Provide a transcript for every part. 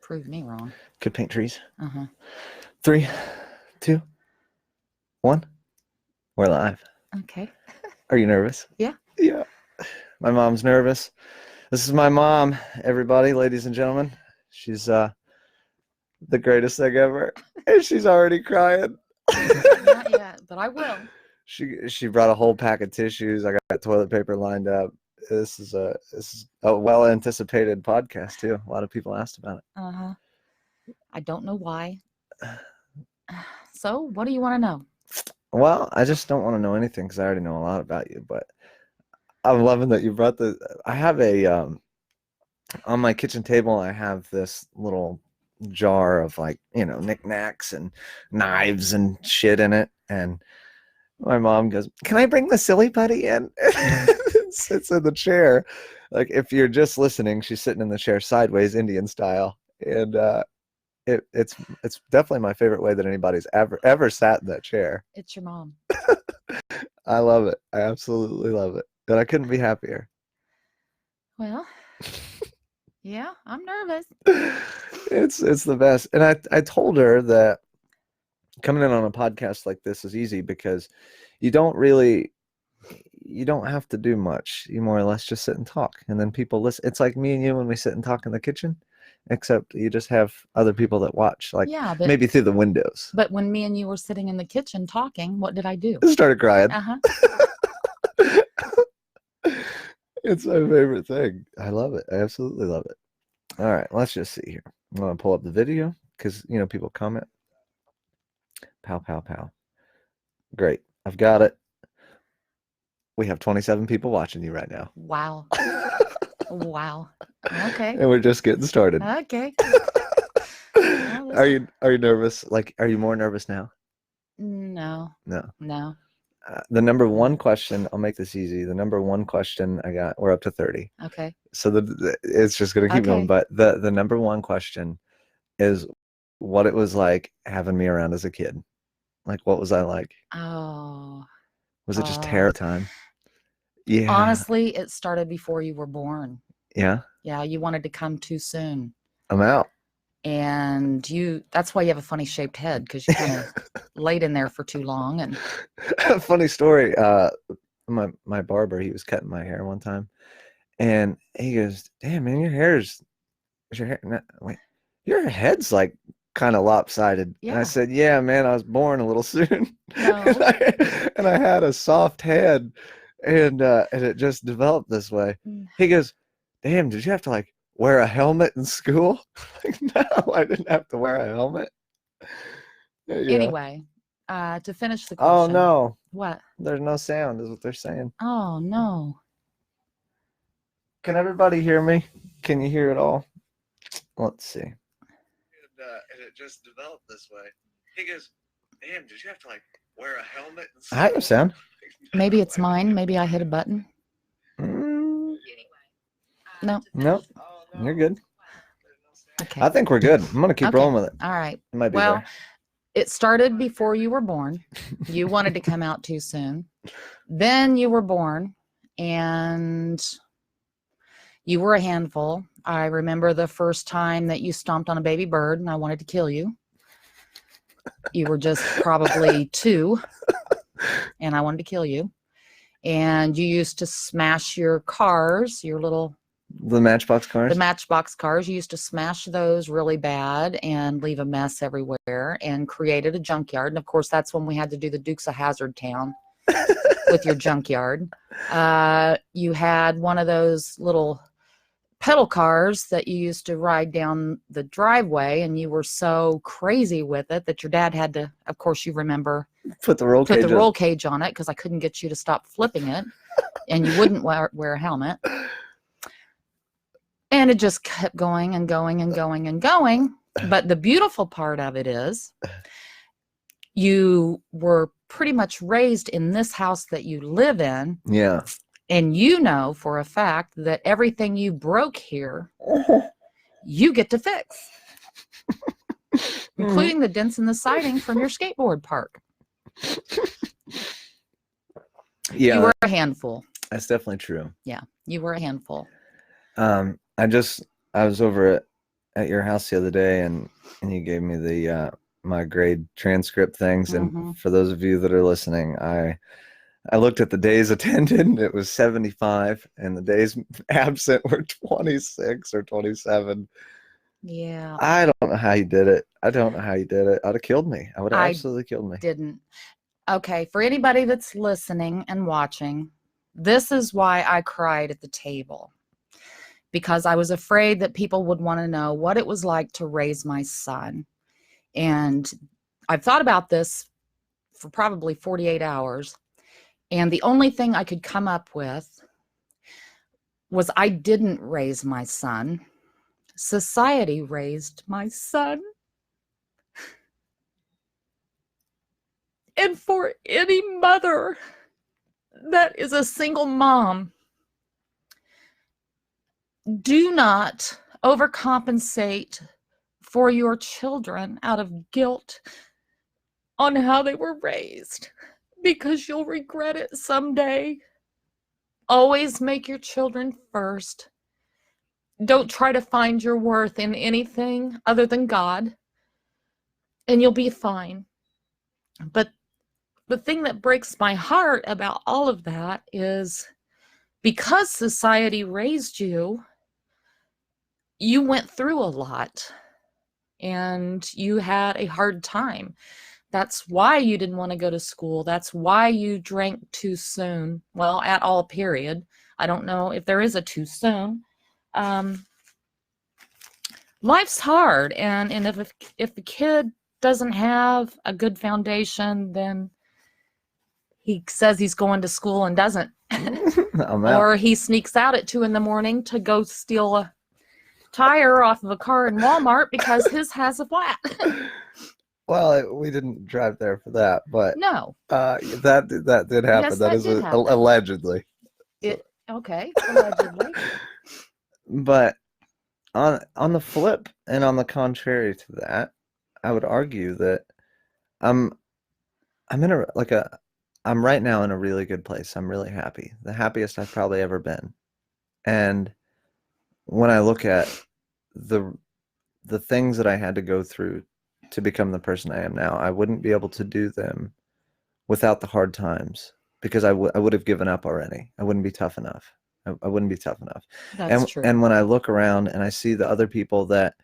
prove me wrong. Could paint trees. Uh-huh. 3, 2, 1. We're live. Okay. Are you nervous? Yeah. Yeah. My mom's nervous. This is my mom, everybody, ladies and gentlemen. She's the greatest thing ever. And she's already crying. Not yet, but I will. She brought a whole pack of tissues. I got toilet paper lined up. This is a well anticipated podcast too. A lot of people asked about it. Uh-huh. I don't know why. So, what do you want to know? Well, I just don't want to know anything because I already know a lot about you. But I'm loving that you brought the. I have a on my kitchen table. I have this little jar of like knickknacks and knives and shit in it, and my mom goes, "Can I bring the silly putty in?" Sits in the chair. Like if you're just listening, she's sitting in the chair sideways, Indian style, and it's definitely my favorite way that anybody's ever sat in that chair. It's your mom. I love it. I absolutely love it, and I couldn't be happier. Well, yeah, I'm nervous. It's the best, and I told her that coming in on a podcast like this is easy because you don't have to do much. You more or less just sit and talk, and then people listen. It's like me and you when we sit and talk in the kitchen, except you just have other people that watch, like maybe through the windows. But when me and you were sitting in the kitchen talking, what did I do? I started crying. Uh-huh. It's my favorite thing. I love it. I absolutely love it. All right, let's just see here. I'm going to pull up the video because, people comment. Pow, pow, pow. Great. I've got it. We have 27 people watching you right now. Wow. Wow. Okay. And we're just getting started. Okay. Are you nervous? Like, are you more nervous now? No. No. The number one question, I'll make this easy. The number one question I got, we're up to 30. Okay. So it's just going to keep going. But the number one question is what it was like having me around as a kid. Like, what was I like? Oh. Was it just terror time? Yeah. Honestly, it started before you were born. Yeah? Yeah, you wanted to come too soon. I'm out. And that's why you have a funny shaped head, because you kind of laid in there for too long. And funny story. My barber, he was cutting my hair one time, and he goes, "Damn, man, your head's like kind of lopsided." Yeah. And I said, "Yeah, man, I was born a little soon." No. and I had a soft head, and it just developed this way. He goes, "Damn, did you have to like wear a helmet in school?" Like, no, I didn't have to wear a helmet. Anyway, to finish the question. Oh no. What? There's no sound is what they're saying. Oh no. Can everybody hear me? Can you hear it all? Let's see. And it just developed this way. He goes, "Damn, did you have to like wear a helmet?" I have sound. Maybe it's mine. Maybe I hit a button. No. Nope. You're good. Okay. I think we're good. I'm going to keep rolling with it. All right. It might be well, there. It started before you were born. You wanted to come out too soon. Then you were born, and you were a handful. I remember the first time that you stomped on a baby bird, and I wanted to kill you. You were just probably 2, and I wanted to kill you. And you used to smash your cars, the Matchbox cars? The Matchbox cars. You used to smash those really bad and leave a mess everywhere and created a junkyard. And, of course, that's when we had to do the Dukes of Hazzard Town with your junkyard. You had one of those little pedal cars that you used to ride down the driveway, and you were so crazy with it that your dad had to, of course, you remember, put the roll cage on it because I couldn't get you to stop flipping it, and you wouldn't wear a helmet. And it just kept going and going and going and going. But the beautiful part of it is you were pretty much raised in this house that you live in. Yeah. And you know for a fact that everything you broke here, you get to fix. Including the dents in the siding from your skateboard park. Yeah. You were a handful. That's definitely true. Yeah, you were a handful. I was over at your house the other day, and you gave me the my grade transcript things. And for those of you that are listening, I looked at the days attended. It was 75, and the days absent were 26 or 27. Yeah. I don't know how you did it. I don't know how you did it. I'd have killed me. I would have absolutely killed me. Didn't. Okay, for anybody that's listening and watching, this is why I cried at the table. Because I was afraid that people would want to know what it was like to raise my son. And I've thought about this for probably 48 hours. And the only thing I could come up with was I didn't raise my son. Society raised my son. And for any mother that is a single mom, do not overcompensate for your children out of guilt on how they were raised, because you'll regret it someday. Always make your children first. Don't try to find your worth in anything other than God, and you'll be fine. But the thing that breaks my heart about all of that is because society raised you, you went through a lot and you had a hard time. That's why you didn't want to go to school. That's why you drank too soon. Well, at all, period. I don't know if there is a too soon. Life's hard. And if the kid doesn't have a good foundation, then he says he's going to school and doesn't. Or he sneaks out at 2 a.m. to go steal a tire off of a car in Walmart because his has a flat. Well, we didn't drive there for that, but no, that did happen. Yes, that is did happen. Allegedly. Okay, allegedly. But on the flip and on the contrary to that, I would argue that I'm right now in a really good place. I'm really happy. The happiest I've probably ever been. And when I look at the things that I had to go through to become the person I am now, I wouldn't be able to do them without the hard times, because I would have given up already. I wouldn't be tough enough. I wouldn't be tough enough. That's true. And when I look around and I see the other people that,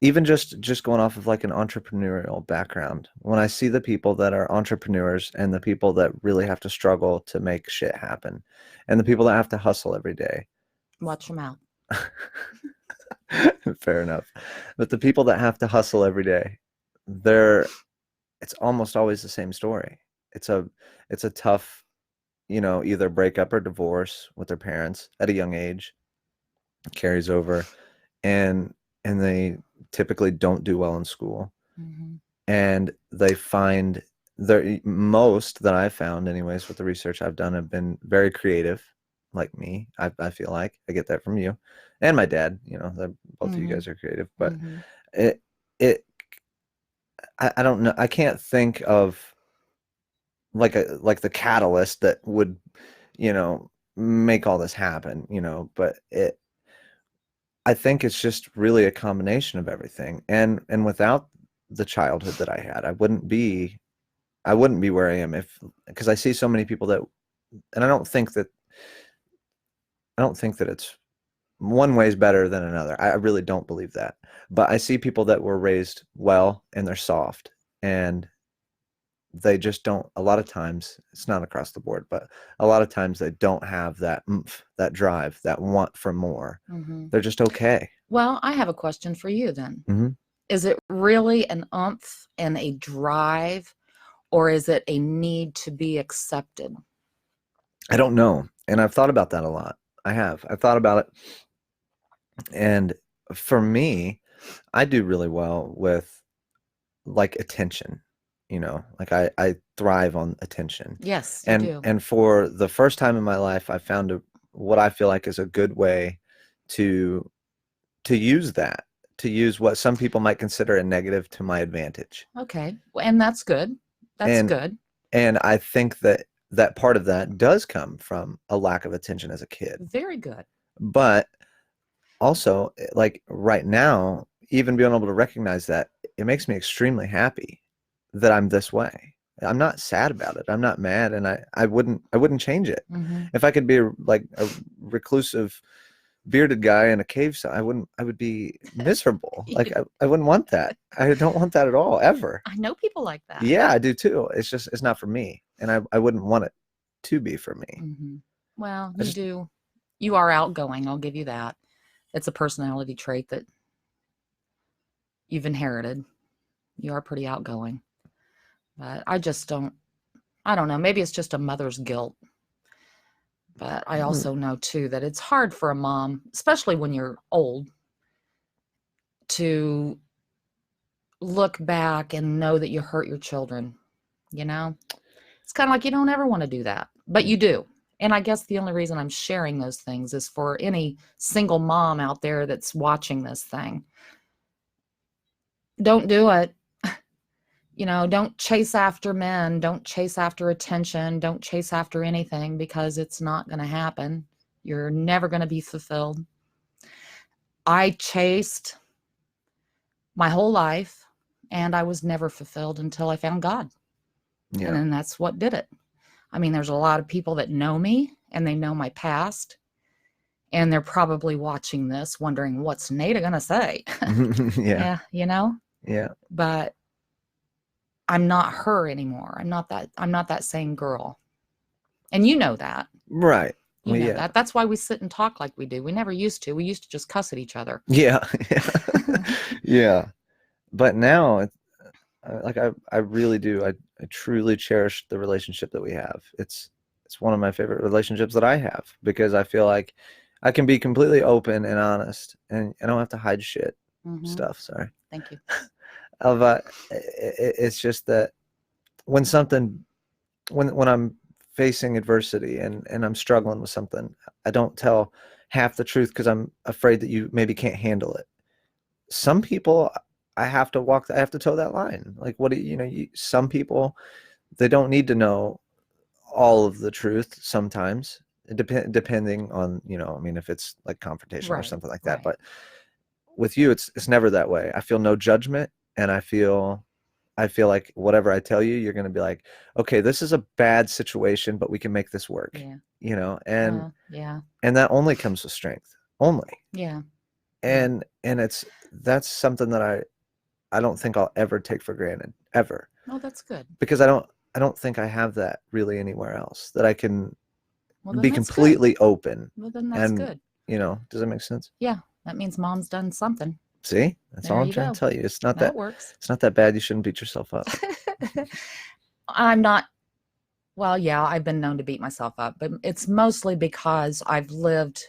even just going off of like an entrepreneurial background, when I see the people that are entrepreneurs and the people that really have to struggle to make shit happen, and the people that have to hustle every day. Watch them out. Fair enough. But the people that have to hustle every day, it's almost always the same story. It's a tough, either breakup or divorce with their parents at a young age. It carries over, and they typically don't do well in school. And they find most that I've found, anyways, with the research I've done, have been very creative, like me. I feel like I get that from you and my dad. Both of you guys are creative, but I don't know. I can't think of like the catalyst that would, make all this happen. But I think it's just really a combination of everything. And without the childhood that I had, I wouldn't be where I am, because I see so many people that, and I don't think that it's one way is better than another. I really don't believe that. But I see people that were raised well and they're soft, and they just don't, a lot of times, it's not across the board, but a lot of times they don't have that oomph, that drive, that want for more. They're just okay. Well, I have a question for you then. Is it really an oomph and a drive, or is it a need to be accepted? I don't know. And I've thought about that a lot. I've thought about it. And for me, I do really well with like attention. Like I thrive on attention. Yes, you do. And for the first time in my life, I found what I feel like is a good way to use that, to use what some people might consider a negative to my advantage. Okay. And that's good. That's good. And I think that part of that does come from a lack of attention as a kid. Very good. But also, like right now, even being able to recognize that, it makes me extremely happy that I'm this way. I'm not sad about it. I'm not mad, and I wouldn't change it. If I could be like a reclusive bearded guy in a cave, I would be miserable. Like I wouldn't want that. I don't want that at all, ever. I know people like that. Yeah, I do too. It's not for me, and I wouldn't want it to be for me. Well, you are outgoing, I'll give you that. It's a personality trait that you've inherited. You are pretty outgoing. But I don't know, maybe it's just a mother's guilt. But I also know too that it's hard for a mom, especially when you're old, to look back and know that you hurt your children. You know, it's kind of like you don't ever want to do that, but you do. And I guess the only reason I'm sharing those things is for any single mom out there that's watching this thing. Don't do it. You know, don't chase after men. Don't chase after attention. Don't chase after anything, because it's not going to happen. You're never going to be fulfilled. I chased my whole life, and I was never fulfilled until I found God. Yeah. And then that's what did it. I mean, there's a lot of people that know me, and they know my past, and they're probably watching this wondering, what's Nada going to say? Yeah, you know? Yeah. But I'm not her anymore. I'm not that same girl. And you know that. Right. You know that. That's why we sit and talk like we do. We never used to. We used to just cuss at each other. Yeah. Yeah. But now, like I really do. I truly cherish the relationship that we have. It's one of my favorite relationships that I have, because I feel like I can be completely open and honest, and I don't have to hide shit stuff. Sorry. Thank you. It's just that when I'm facing adversity and I'm struggling with something, I don't tell half the truth because I'm afraid that you maybe can't handle it. Some people, I have to toe that line. Like, some people, they don't need to know all of the truth sometimes, depending on, I mean, if it's like confrontation or something like that. But with you, it's never that way. I feel no judgment. And I feel like whatever I tell you, you're going to be like, okay, this is a bad situation, but we can make this work. Yeah. And and that only comes with strength. Only. Yeah. And that's something that I don't think I'll ever take for granted, ever. Oh, that's good. Because I don't think I have that really anywhere else, that I can be completely open. Well, then that's good. Does that make sense? Yeah. That means mom's done something. See, that's all I'm trying to tell you. It's not that works. It's not that bad. You shouldn't beat yourself up. I'm not. Well, yeah, I've been known to beat myself up, but it's mostly because I've lived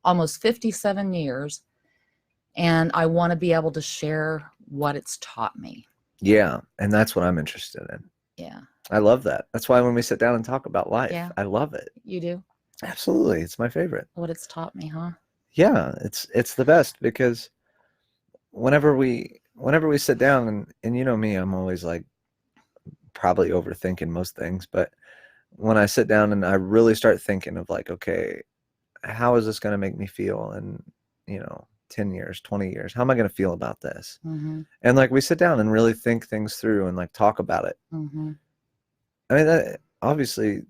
almost 57 years, and I want to be able to share what it's taught me. Yeah, and that's what I'm interested in. Yeah. I love that. That's why when we sit down and talk about life, I love it. You do? Absolutely. It's my favorite. What it's taught me, huh? Yeah, it's the best, because whenever we sit down, and you know me, I'm always like probably overthinking most things, but when I sit down and I really start thinking of like, okay, how is this going to make me feel in 10 years, 20 years? How am I going to feel about this? And like, we sit down and really think things through and like talk about it. I mean, obviously,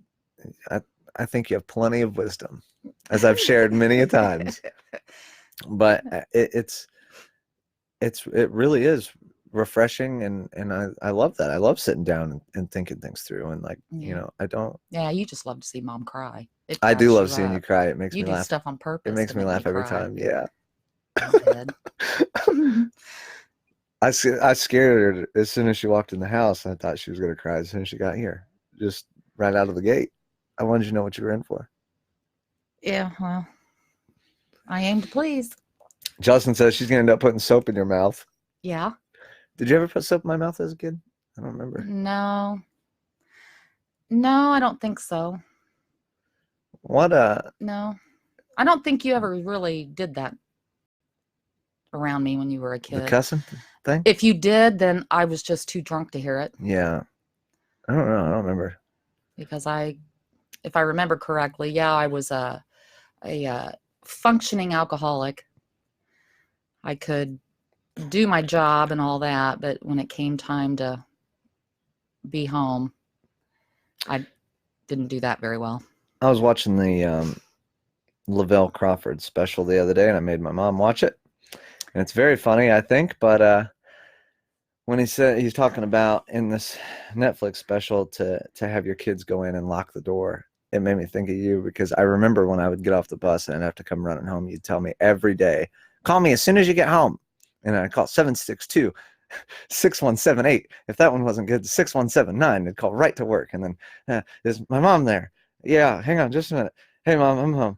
I think you have plenty of wisdom, as I've shared many a times, but it really is refreshing, and I love that. I love sitting down and thinking things through, and like, I don't. Yeah, you just love to see mom cry. I do love seeing you cry. It makes me laugh. You do stuff on purpose. It makes me laugh every time. Yeah. I scared her as soon as she walked in the house. I thought she was going to cry as soon as she got here, just right out of the gate. I wanted you to know what you were in for. Yeah, well, I aim to please. Justin says she's going to end up putting soap in your mouth. Yeah. Did you ever put soap in my mouth as a kid? I don't remember. No, I don't think so. What? No, I don't think you ever really did that around me when you were a kid. The cussing thing? If you did, then I was just too drunk to hear it. Yeah. I don't know. I don't remember. Because if I remember correctly, I was a functioning alcoholic. I could do my job and all that, but when it came time to be home, I didn't do that very well. I was watching the Lavelle Crawford special the other day, and I made my mom watch it. And it's very funny, I think, but when he said he's talking about in this Netflix special to have your kids go in and lock the door, it made me think of you, because I remember when I would get off the bus and I'd have to come running home, you'd tell me every day, call me as soon as you get home. And I'd call 762-6178. If that one wasn't good, 6179. They'd call right to work. And then, is my mom there? Yeah, hang on just a minute. Hey, Mom, I'm home.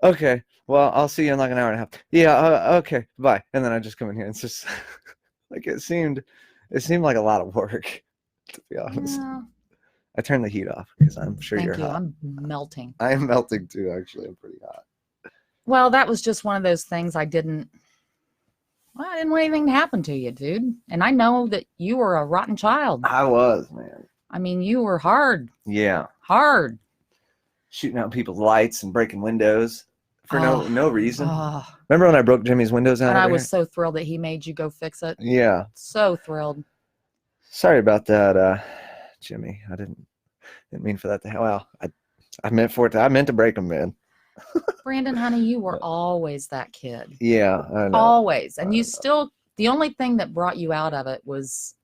Okay, well, I'll see you in like an hour and a half. Yeah, okay, bye. And then I just come in here. It's just like it seemed like a lot of work, to be honest. Yeah. I turned the heat off because I'm sure Thank you're you. hot. I'm melting. I am melting too, actually. I'm pretty hot. Well, that was just one of those things I didn't want anything to happen to you, dude. And I know that you were a rotten child. I was, man. I mean, you were hard. Yeah. Hard. Shooting out people's lights and breaking windows for no reason. Oh. Remember when I broke Jimmy's windows out? And I was so thrilled that he made you go fix it. Yeah. So thrilled. Sorry about that, Jimmy. I didn't mean for that to well, I meant for it to, I meant to break them, man. Brandon, honey, you were always that kid. Yeah, I know. Always. And you still, the only thing that brought you out of it was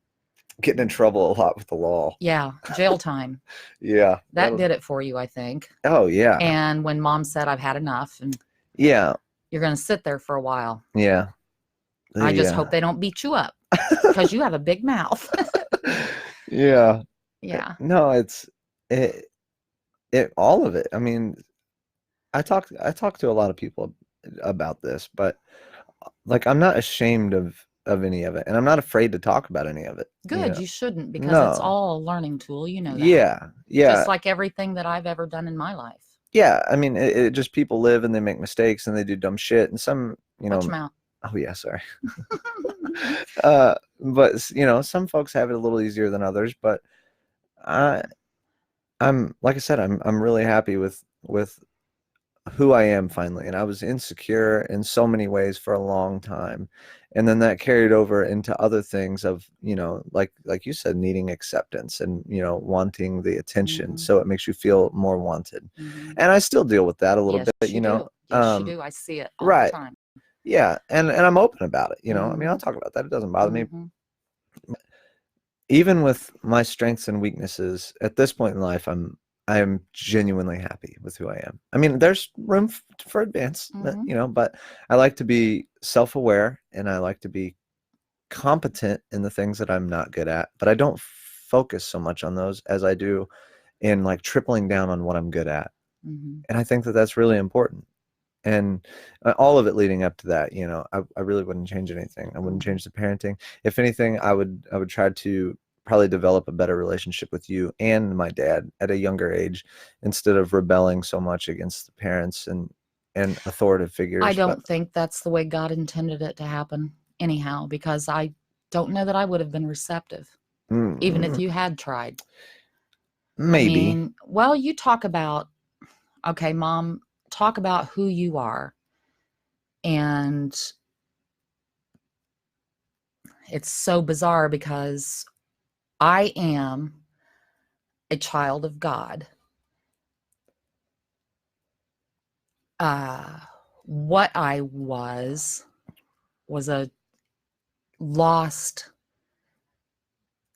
getting in trouble a lot with the law. Yeah, jail time. Yeah. That did it for you, I think. Oh, yeah. And when Mom said, I've had enough, and yeah, you're going to sit there for a while. Yeah. I just hope they don't beat you up because you have a big mouth. Yeah. Yeah. No, it's all of it. I mean, I talk to a lot of people about this, but like I'm not ashamed of any of it, and I'm not afraid to talk about any of it. Good, you shouldn't, because it's all a learning tool, you know that. Yeah, yeah. Just like everything that I've ever done in my life. Yeah, I mean, it just people live and they make mistakes and they do dumb shit, and some, Watch 'em out. Oh yeah, sorry. But some folks have it a little easier than others, but I'm like I said, I'm really happy with who I am finally. And I was insecure in so many ways for a long time, and then that carried over into other things of like you said, needing acceptance and wanting the attention. So it makes you feel more wanted. And I still deal with that a little bit. Yes, you do. I see it all the time. Yeah, and I'm open about it. I mean, I'll talk about that. It doesn't bother me. Even with my strengths and weaknesses, at this point in life, I am genuinely happy with who I am. I mean, there's room for advance, but I like to be self-aware, and I like to be competent in the things that I'm not good at, but I don't focus so much on those as I do in like tripling down on what I'm good at. And I think that that's really important. And all of it leading up to that, I really wouldn't change anything. I wouldn't change the parenting. If anything, I would try to probably develop a better relationship with you and my dad at a younger age, instead of rebelling so much against the parents and authoritative figures. I don't think that's the way God intended it to happen anyhow, because I don't know that I would have been receptive, even if you had tried. Maybe. I mean, well, you talk about, okay, Mom, talk about who you are. And it's so bizarre because I am a child of God. What I was a lost,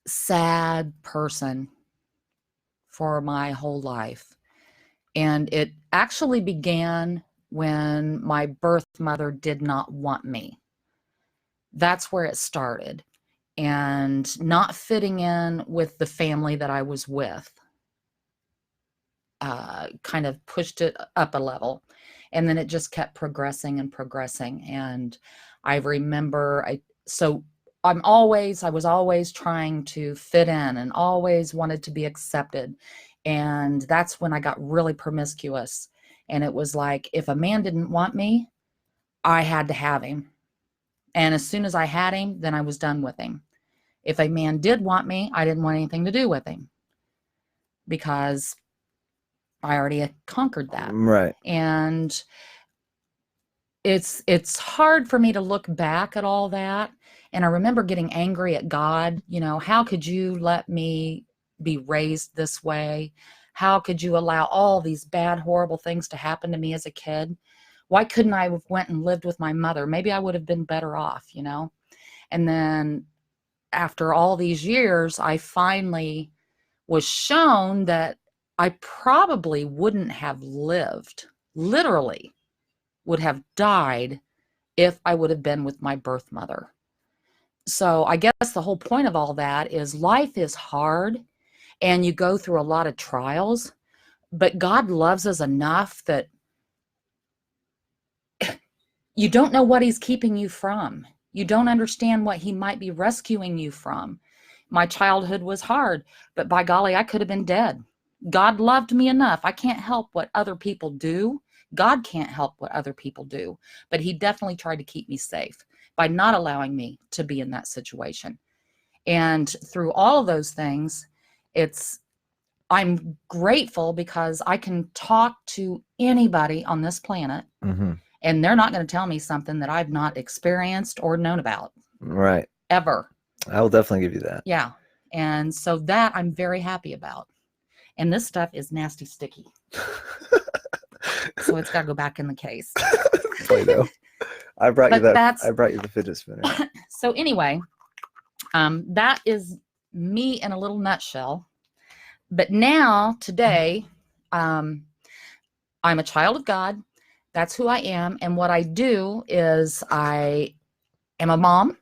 sad person for my whole life. And it actually began when my birth mother did not want me. That's where it started. And not fitting in with the family that I was with kind of pushed it up a level. And then it just kept progressing and progressing. And I remember, I was always trying to fit in and always wanted to be accepted. And that's when I got really promiscuous. And it was like, if a man didn't want me, I had to have him. And as soon as I had him, then I was done with him. If a man did want me, I didn't want anything to do with him, because I already had conquered that. Right. And it's hard for me to look back at all that. And I remember getting angry at God. You know, how could you let me be raised this way? How could you allow all these bad, horrible things to happen to me as a kid? Why couldn't I have went and lived with my mother? Maybe I would have been better off, you know? And then after all these years, I finally was shown that I probably wouldn't have lived, literally would have died if I would have been with my birth mother. So I guess the whole point of all that is life is hard and you go through a lot of trials, but God loves us enough that you don't know what he's keeping you from. You don't understand what he might be rescuing you from. My childhood was hard, but by golly, I could have been dead. God loved me enough. I can't help what other people do. God can't help what other people do, but he definitely tried to keep me safe by not allowing me to be in that situation. And through all of those things, I'm grateful because I can talk to anybody on this planet, and they're not going to tell me something that I've not experienced or known about. Right. Ever. I will definitely give you that. Yeah. And so that I'm very happy about. And this stuff is nasty sticky. So it's got to go back in the case. Play-Doh. I brought you the fidget spinner. So anyway, that is me in a little nutshell. But now, today, I'm a child of God. That's who I am. And what I do is I am a mom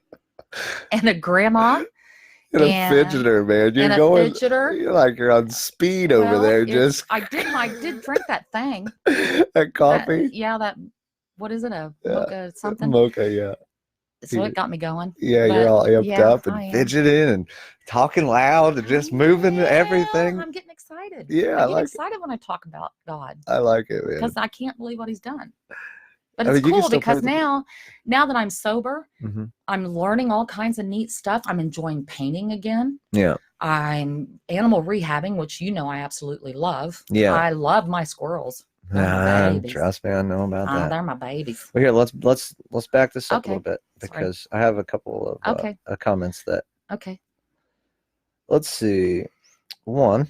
and a grandma. And a fidgeter, man. You're going. Fidgeter. You're like you're on speed over there. Just I did drink that thing. That coffee. What is it? A mocha something? Mocha, yeah. So it got me going. Yeah, you're all amped up and fidgeting and talking loud and just moving everything. I'm getting excited. Yeah, I get excited when I talk about God. I like it, man. Because I can't believe what he's done. But it's cool because now that I'm sober, I'm learning all kinds of neat stuff. I'm enjoying painting again. Yeah. I'm animal rehabbing, which you know I absolutely love. Yeah. I love my squirrels. Trust me, I know about that. They're my babies. Well, here, let's back this up a little bit because I have a couple of comments that. Okay. Let's see. One,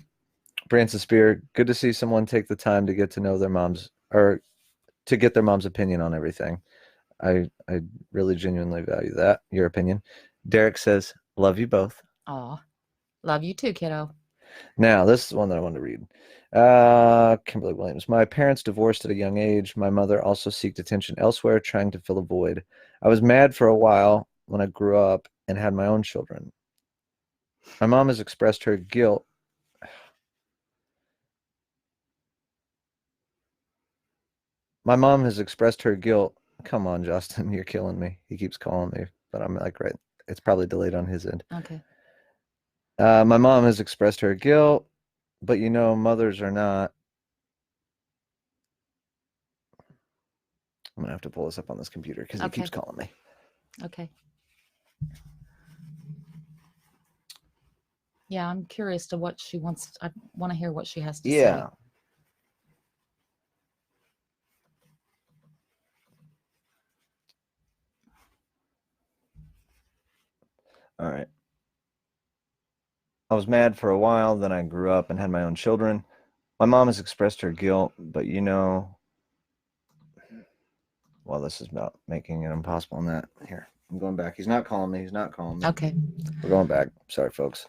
Branson Spear, good to see someone take the time to get to know their moms or to get their mom's opinion on everything. I really genuinely value that, your opinion. Derek says, love you both. Aw, love you too, kiddo. Now, this is one that I want to read. Kimberly Williams. My parents divorced at a young age. My mother also sought attention elsewhere, trying to fill a void. I was mad for a while when I grew up and had my own children. My mom has expressed her guilt. My mom has expressed her guilt. Come on, Justin, you're killing me. He keeps calling me, but I'm like, right. It's probably delayed on his end. Okay. My mom has expressed her guilt, but you know, mothers are not. I'm going to have to pull this up on this computer because he keeps calling me. Okay. Yeah, I'm curious to what she wants. I want to hear what she has to say. Yeah. All right. I was mad for a while, then I grew up and had my own children. My mom has expressed her guilt, but you know, well, this is about making it impossible on that. Here, I'm going back. He's not calling me. He's not calling me. Okay. We're going back. Sorry, folks.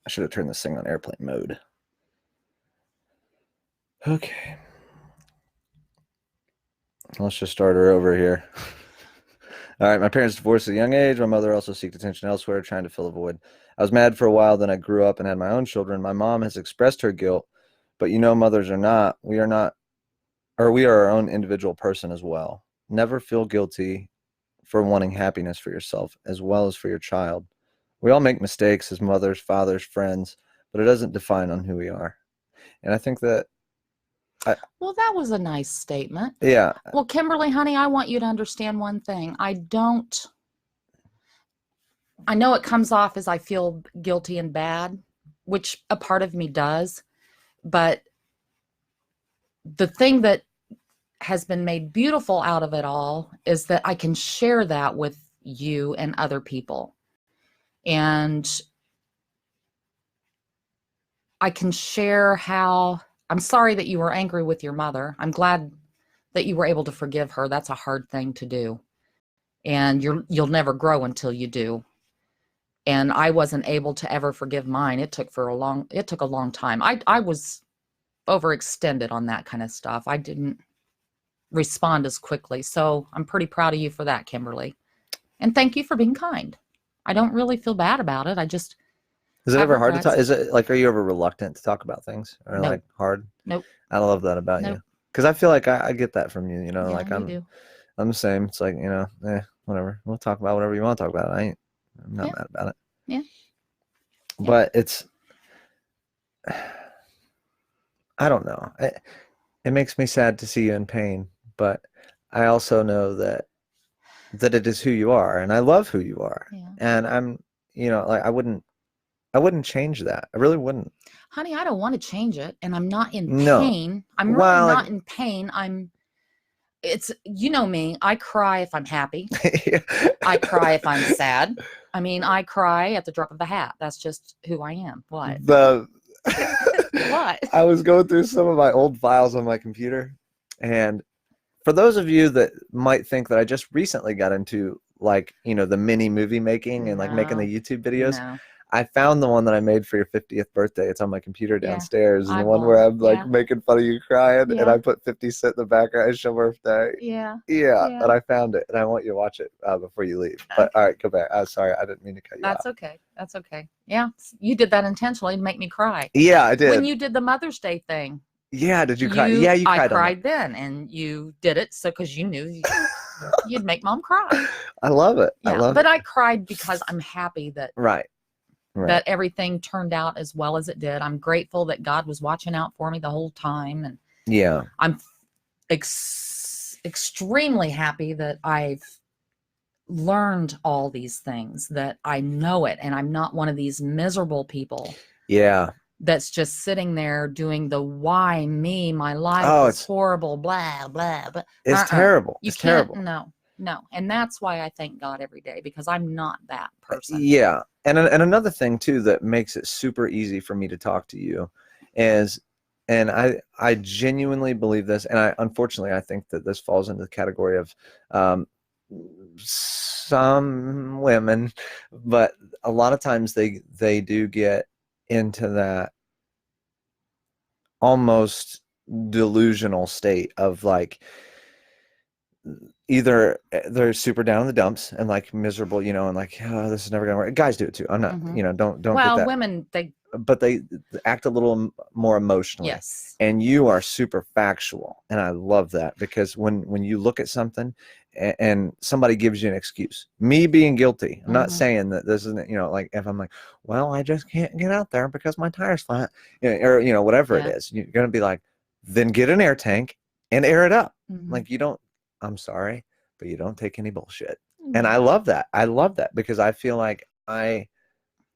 I should have turned this thing on airplane mode. Okay. Let's just start her over here. All right. My parents divorced at a young age. My mother also sought attention elsewhere, trying to fill a void. I was mad for a while, then I grew up and had my own children. My mom has expressed her guilt, but you know, mothers are not. We are our own individual person as well. Never feel guilty for wanting happiness for yourself as well as for your child. We all make mistakes as mothers, fathers, friends, but it doesn't define on who we are. And I think that well, that was a nice statement. Yeah. Well, Kimberly, honey, I want you to understand one thing. I know it comes off as I feel guilty and bad, which a part of me does. But the thing that has been made beautiful out of it all is that I can share that with you and other people. And I can share how I'm sorry that you were angry with your mother. I'm glad that you were able to forgive her. That's a hard thing to do. And you'll never grow until you do. And I wasn't able to ever forgive mine. It took a long time. I was overextended on that kind of stuff. I didn't respond as quickly. So I'm pretty proud of you for that, Kimberly. And thank you for being kind. I don't really feel bad about it. I just Is it ever hard to talk? Is it like, are you ever reluctant to talk about things, or Nope. like hard? Nope. I love that about Nope. you, because I feel like I get that from you. You know, Yeah, like you I'm the same. It's like, you know, whatever. We'll talk about whatever you want to talk about. I'm not mad about it. Yeah. But it's, I don't know. It makes me sad to see you in pain, but I also know that it is who you are, and I love who you are. Yeah. And I'm, you know, like I wouldn't change that. I really wouldn't. Honey, I don't want to change it, and I'm not in No. pain. I'm really not in pain. It's, you know me, I cry if I'm happy. I cry if I'm sad. I mean, I cry at the drop of a hat. That's just who I am. What? What? I was going through some of my old files on my computer, and for those of you that might think that I just recently got into, like, you know, the mini movie making and like making the YouTube videos, I found the one that I made for your 50th birthday. It's on my computer downstairs, and the one where I'm like making fun of you crying, and I put 50 Cent in the background. It's your birthday. Yeah. And I found it, and I want you to watch it before you leave. But all right, go back. Sorry, I didn't mean to cut you off. That's okay. That's okay. Yeah, you did that intentionally to make me cry. Yeah, I did. When you did the Mother's Day thing. Yeah, did you cry? Yeah, you cried. I cried then, and you did it because you knew you'd make Mom cry. I love it. Yeah, I love it. But I cried because I'm happy that that everything turned out as well as it did. I'm grateful that God was watching out for me the whole time, and I'm extremely happy that I've learned all these things, that I know it, and I'm not one of these miserable people. Yeah. That's just sitting there doing the why me, my life is horrible, blah, blah, blah. It's terrible. It's terrible. No. And that's why I thank God every day, because I'm not that person. Yeah. And another thing too that makes it super easy for me to talk to you is, and I genuinely believe this, and unfortunately I think that this falls into the category of some women, but a lot of times they do get into that almost delusional state of like, either they're super down in the dumps and like miserable, you know, and like, oh, this is never gonna work. Guys do it too. I'm not, you know, don't get that. Women, but they act a little more emotionally. Yes. And you are super factual, and I love that, because when you look at something and somebody gives you an excuse, me being guilty, I'm not saying that this isn't, you know, like if I'm like, well, I just can't get out there because my tire's flat, or you know, whatever it is, you're gonna be like, then get an air tank and air it up. Like, you don't, I'm sorry, but you don't take any bullshit. And I love that. I love that, because I feel like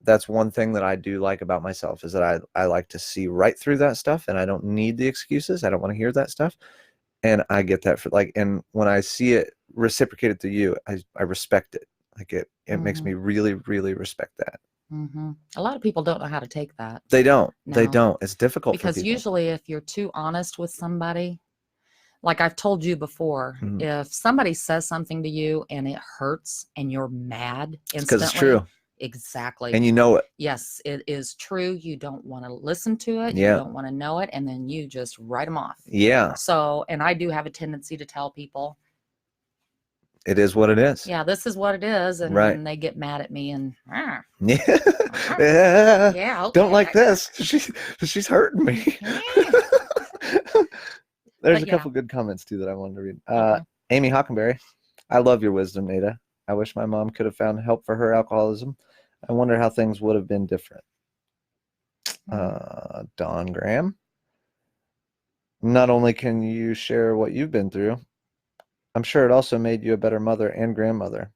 that's one thing that I do like about myself, is that I like to see right through that stuff, and I don't need the excuses. I don't want to hear that stuff. And I get that for like, and when I see it reciprocated to you, I respect it. Like it makes me really, really respect that. A lot of people don't know how to take that. They don't. No. They don't. It's difficult because usually if you're too honest with somebody, like I've told you before, if somebody says something to you and it hurts and you're mad instantly, because it's true. Exactly. And you know it. Yes, it is true. You don't want to listen to it. You don't want to know it. And then you just write them off. Yeah. So, and I do have a tendency to tell people, it is what it is. Yeah, this is what it is. And then they get mad at me and, okay. Don't like this. She's hurting me. There's a couple good comments too that I wanted to read. Amy Hockenberry, I love your wisdom, Nada. I wish my mom could have found help for her alcoholism. I wonder how things would have been different. Don Graham. Not only can you share what you've been through, I'm sure it also made you a better mother and grandmother.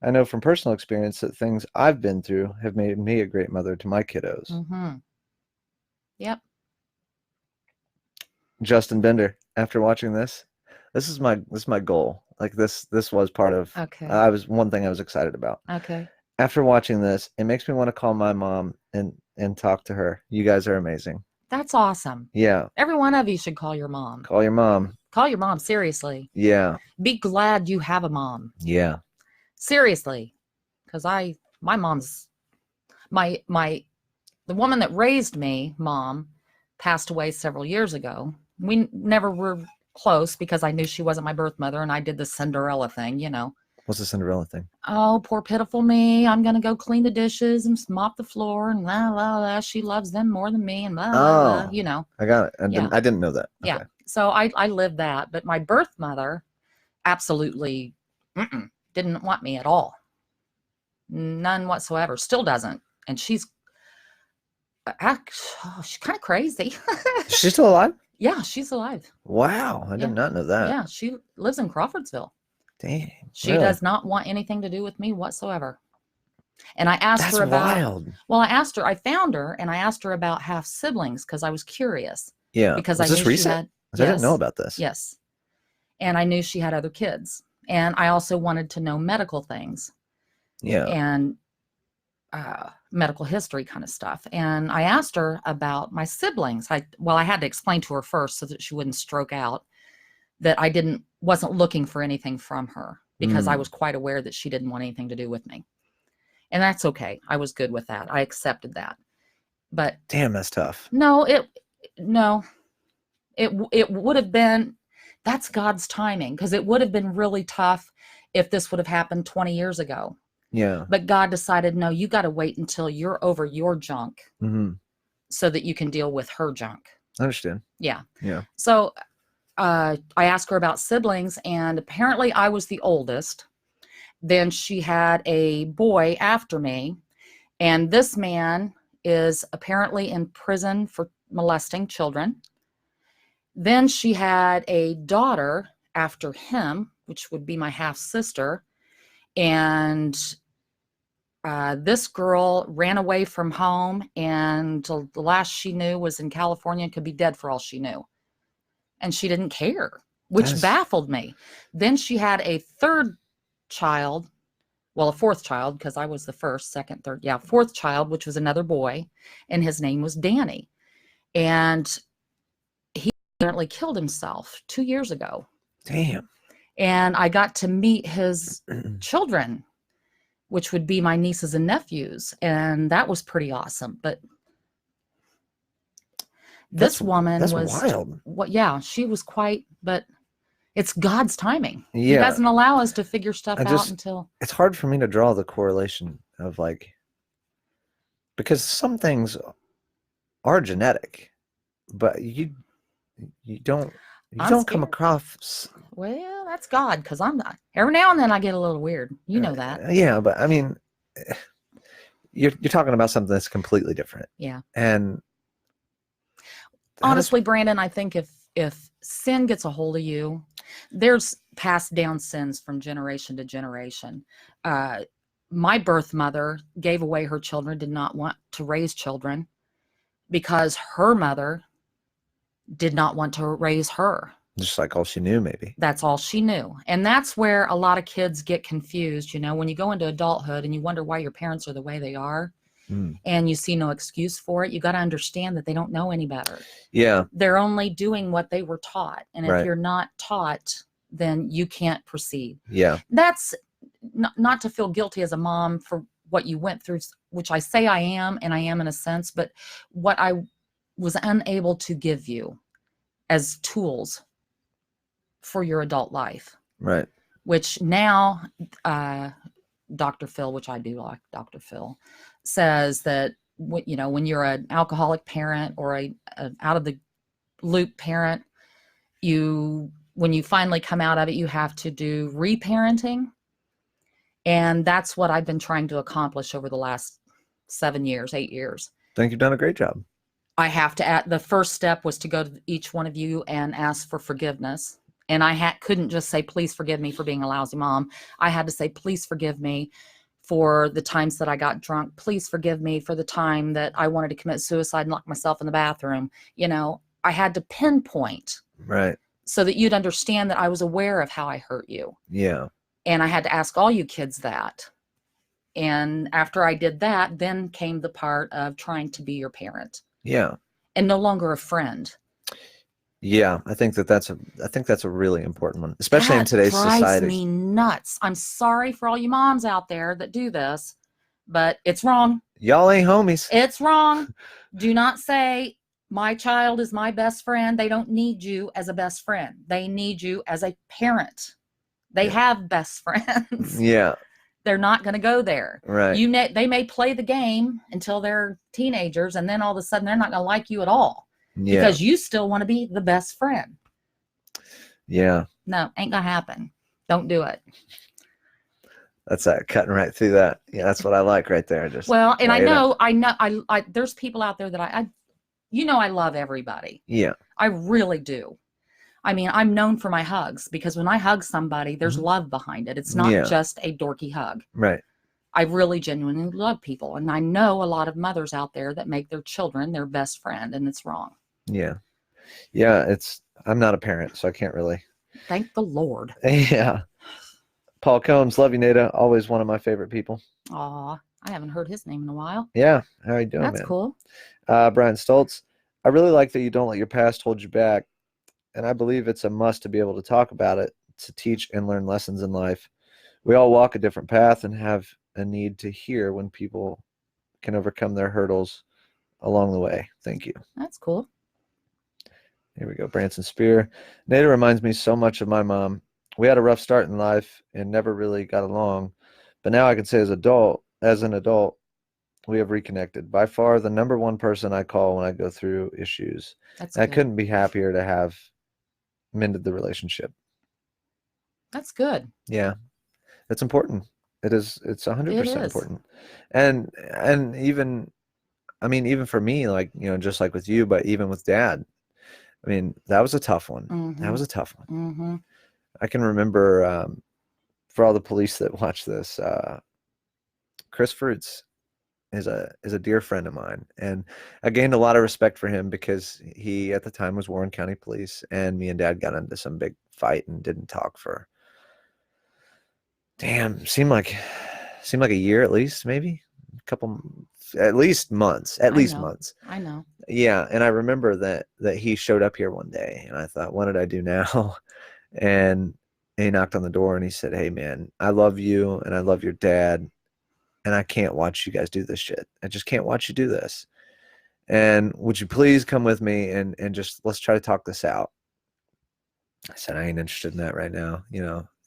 I know from personal experience that things I've been through have made me a great mother to my kiddos. Yep. Justin Bender, after watching this, this is my goal. Like this was part of. Okay. One thing I was excited about. Okay. After watching this, it makes me want to call my mom and talk to her. You guys are amazing. That's awesome. Yeah. Every one of you should call your mom. Call your mom. Call your mom, seriously. Yeah. Be glad you have a mom. Yeah. Seriously. Because my mom's, the woman that raised me, mom, passed away several years ago. We never were close because I knew she wasn't my birth mother, and I did the Cinderella thing, you know. What's the Cinderella thing? Oh, poor pitiful me. I'm going to go clean the dishes and mop the floor and blah, blah, blah. She loves them more than me and blah, blah, blah, you know. I got it. I didn't know that. Okay. Yeah. So I lived that. But my birth mother absolutely didn't want me at all. None whatsoever. Still doesn't. And she's kind of crazy. Is she still alive? Yeah, she's alive. Wow. I did not know that. Yeah, she lives in Crawfordsville. Dang. She really? does not want anything to do with me whatsoever. And I asked That's her about, wild. well, I found her and I asked her about half siblings because I was curious. Yeah. Because Was I this knew recent? she had, I didn't know about this. Yes. And I knew she had other kids. And I also wanted to know medical things. Yeah. And medical history kind of stuff. And I asked her about my siblings. I had to explain to her first so that she wouldn't stroke out that I wasn't looking for anything from her because I was quite aware that she didn't want anything to do with me. And that's okay. I was good with that. I accepted that. But damn, that's tough. No, it would have been, that's God's timing, because it would have been really tough if this would have happened 20 years ago. Yeah. But God decided, no, you got to wait until you're over your junk so that you can deal with her junk. I understand. Yeah. Yeah. So I asked her about siblings, and apparently I was the oldest. Then she had a boy after me, and this man is apparently in prison for molesting children. Then she had a daughter after him, which would be my half sister, and this girl ran away from home, and the last she knew was in California and could be dead for all she knew. And she didn't care, which baffled me. Then she had a third child, well, a fourth child, because I was the first, second, third, fourth child, which was another boy, and his name was Danny. And he apparently killed himself 2 years ago. Damn. And I got to meet his children, which would be my nieces and nephews. And that was pretty awesome. But this woman was wild. She was quite, but it's God's timing. Yeah. He doesn't allow us to figure stuff out until. It's hard for me to draw the correlation of because some things are genetic, but you don't come across. Well, that's God, because I'm not. Every now and then I get a little weird. You know that. Yeah, but I mean, you're talking about something that's completely different. Yeah. And honestly, Brandon, I think if sin gets a hold of you, there's passed down sins from generation to generation. My birth mother gave away her children, did not want to raise children because her mother did not want to raise her. Just like all she knew, maybe. That's all she knew. And that's where a lot of kids get confused. You know, when you go into adulthood and you wonder why your parents are the way they are and you see no excuse for it, you got to understand that they don't know any better. Yeah. They're only doing what they were taught. And if you're not taught, then you can't proceed. Yeah. That's not to feel guilty as a mom for what you went through, which I say I am, and I am in a sense, but what I was unable to give you as tools for your adult life. Right. Which now, Dr. Phil, which I do like Dr. Phil, says that, you know, when you're an alcoholic parent or a out of the loop parent, when you finally come out of it, you have to do reparenting. And that's what I've been trying to accomplish over the last 7 years, 8 years. I think you've done a great job. I have to, the first step was to go to each one of you and ask for forgiveness. And I couldn't just say, please forgive me for being a lousy mom. I had to say, please forgive me for the times that I got drunk. Please forgive me for the time that I wanted to commit suicide and lock myself in the bathroom. You know, I had to pinpoint. Right. so that you'd understand that I was aware of how I hurt you. Yeah. And I had to ask all you kids that. And after I did that, then came the part of trying to be your parent. Yeah. And no longer a friend. Yeah, I think that's a really important one, especially in today's drives society. Me nuts. I'm sorry for all you moms out there that do this, but it's wrong. Y'all ain't homies. It's wrong. Do not say my child is my best friend. They don't need you as a best friend. They need you as a parent. They have best friends. Yeah. They're not going to go there. Right. They may play the game until they're teenagers, and then all of a sudden they're not going to like you at all. Yeah. Because you still want to be the best friend. Yeah. No, ain't gonna happen. Don't do it. That's that cutting right through that. Yeah, that's what I like right there. Just well, and I know, there's people out there that I love everybody. Yeah. I really do. I mean, I'm known for my hugs because when I hug somebody, there's love behind it. It's not just a dorky hug. Right. I really genuinely love people. And I know a lot of mothers out there that make their children their best friend, and it's wrong. Yeah. Yeah. I'm not a parent, so I can't really. Thank the Lord. Yeah. Paul Combs, love you, Nada. Always one of my favorite people. Aw, I haven't heard his name in a while. Yeah. How are you doing, That's man? cool. Brian Stoltz, I really like that you don't let your past hold you back. And I believe it's a must to be able to talk about it, to teach and learn lessons in life. We all walk a different path and have a need to hear when people can overcome their hurdles along the way. Thank you. That's cool. Here we go. Branson Spear. Nada reminds me so much of my mom. We had a rough start in life and never really got along. But now I can say as an adult, we have reconnected. By far the number one person I call when I go through issues. I couldn't be happier to have mended the relationship. That's good. Yeah. It's important. It is. It's 100% important. And even, I mean, even for me, like, just like with you, but even with Dad, I mean, that was a tough one. Mm-hmm. That was a tough one. Mm-hmm. I can remember, for all the police that watch this, Chris Fruits is a dear friend of mine, and I gained a lot of respect for him because he at the time was Warren County Police, and me and Dad got into some big fight and didn't talk for seemed like a year, at least, maybe a couple, at least months. I know. Yeah. And I remember that he showed up here one day, and I thought, what did I do now? And he knocked on the door and he said, hey man, I love you and I love your dad, and I can't watch you guys do this shit. I just can't watch you do this. And would you please come with me and just, let's try to talk this out. I said, I ain't interested in that right now,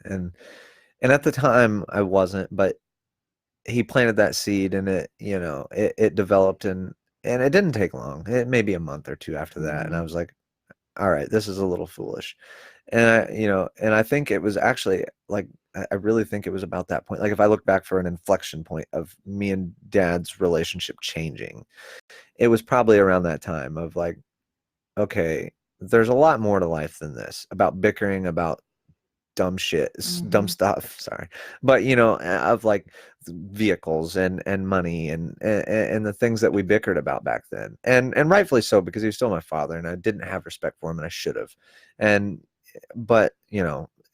and at the time I wasn't, but he planted that seed, and it developed, and it didn't take long. It maybe a month or two after that. And I was like, all right, this is a little foolish. And I think it was actually like, I really think it was about that point. Like if I look back for an inflection point of me and Dad's relationship changing, it was probably around that time of like, okay, there's a lot more to life than this, about bickering about dumb shit, dumb stuff. Sorry. But, of like vehicles and money and the things that we bickered about back then. And rightfully so, because he was still my father and I didn't have respect for him, and I should have. But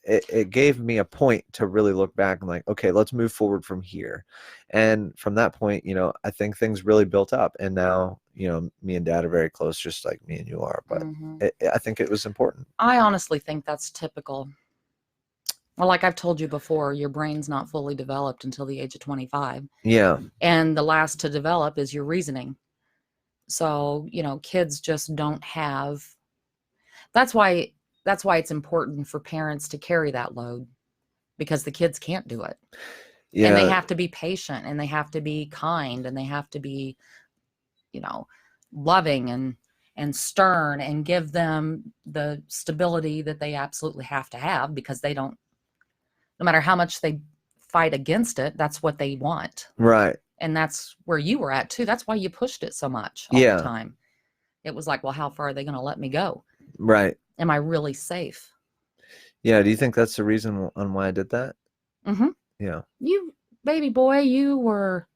it gave me a point to really look back and like, okay, let's move forward from here. And from that point, I think things really built up, and now, me and Dad are very close, just like me and you are. But I think it was important. I honestly think that's typical. Well, like I've told you before, your brain's not fully developed until the age of 25. Yeah. And the last to develop is your reasoning. So, kids just don't have. That's why it's important for parents to carry that load, because the kids can't do it. Yeah. And they have to be patient, and they have to be kind, and they have to be, loving and stern, and give them the stability that they absolutely have to have, because they don't, no matter how much they fight against it, that's what they want. Right. And that's where you were at too. That's why you pushed it so much all the time. It was like, well, how far are they going to let me go? Right. Am I really safe? Yeah. Do you think that's the reason on why I did that? Mm-hmm. Yeah. You, baby boy, you were,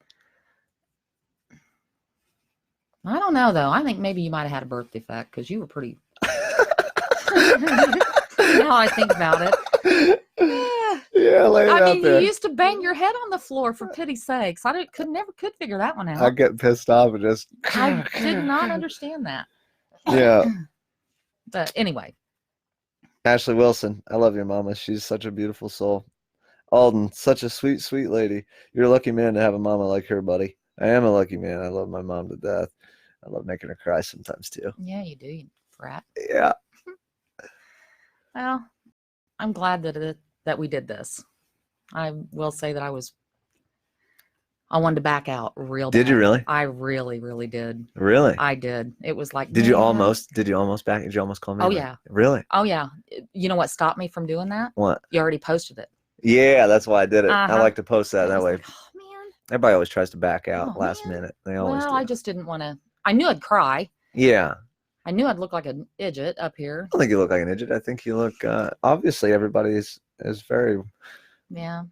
I don't know though. I think maybe you might have had a birth defect, because you were pretty. Now I think about it. Yeah, lay it I out mean, there. you used to bang your head on the floor for pity's sakes. I never could figure that one out. I get pissed off and just. I did not understand that. Yeah. But anyway, Ashley Wilson, I love your mama. She's such a beautiful soul. Alden, such a sweet, sweet lady. You're a lucky man to have a mama like her, buddy. I am a lucky man. I love my mom to death. I love making her cry sometimes too. yeah, you do, you brat. Yeah. Well, I'm glad that we did this. I will say that I wanted to back out real bad. Did you really? I really, really did. Really? I did. It was like, Did you man. almost back? Did you almost call me? Oh, like, yeah. Really? Oh, yeah. You know what stopped me from doing that? What? You already posted it. Yeah, that's why I did it. I Uh-huh. like to post that I was way. like, oh, man. Everybody always tries to back out Oh, last man. minute. They always Well, do. I just didn't want to. I knew I'd cry. Yeah. I knew I'd look like an idiot up here. I don't think you look like an idiot. I think you look. Obviously, everybody is very. Yeah.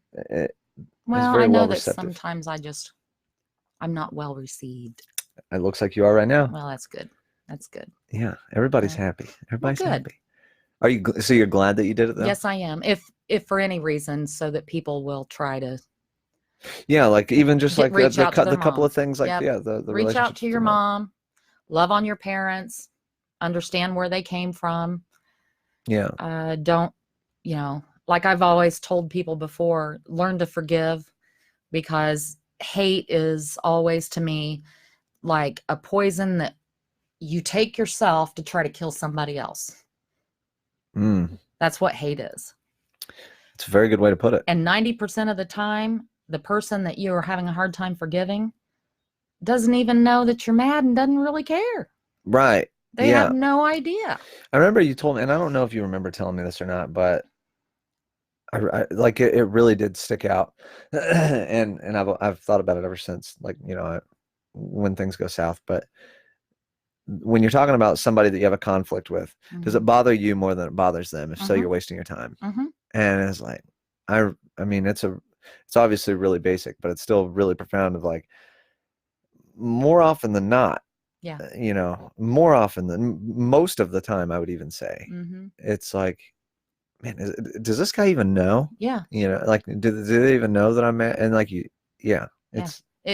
Well, I know that receptive. sometimes I'm not well received. It looks like you are right now. Well, that's good. That's good. Yeah, everybody's Yeah. happy. Everybody's good. happy. Are you? So you're glad that you did it though? Yes, I am. If for any reason, so that people will try to. Yeah, like even just like reach out to the their couple mom. of things, like Yep. yeah, the Reach out relationships to with your the mom, love on your parents, understand where they came from. Yeah. Don't, like I've always told people before, learn to forgive, because hate is always to me like a poison that you take yourself to try to kill somebody else. That's what hate is. It's a very good way to put it. And 90% of the time, the person that you are having a hard time forgiving doesn't even know that you're mad and doesn't really care. Right. They have no idea. I remember you told me, and I don't know if you remember telling me this or not, but I like it really did stick out. and I've thought about it ever since, like, when things go south. But when you're talking about somebody that you have a conflict with, does it bother you more than it bothers them? If so, you're wasting your time. And it's like, I mean, it's obviously really basic, but it's still really profound of like, more often than not, more often than most of the time, I would even say, it's like, man, does this guy even know? Yeah. Like, do they even know that I'm mad? And like, it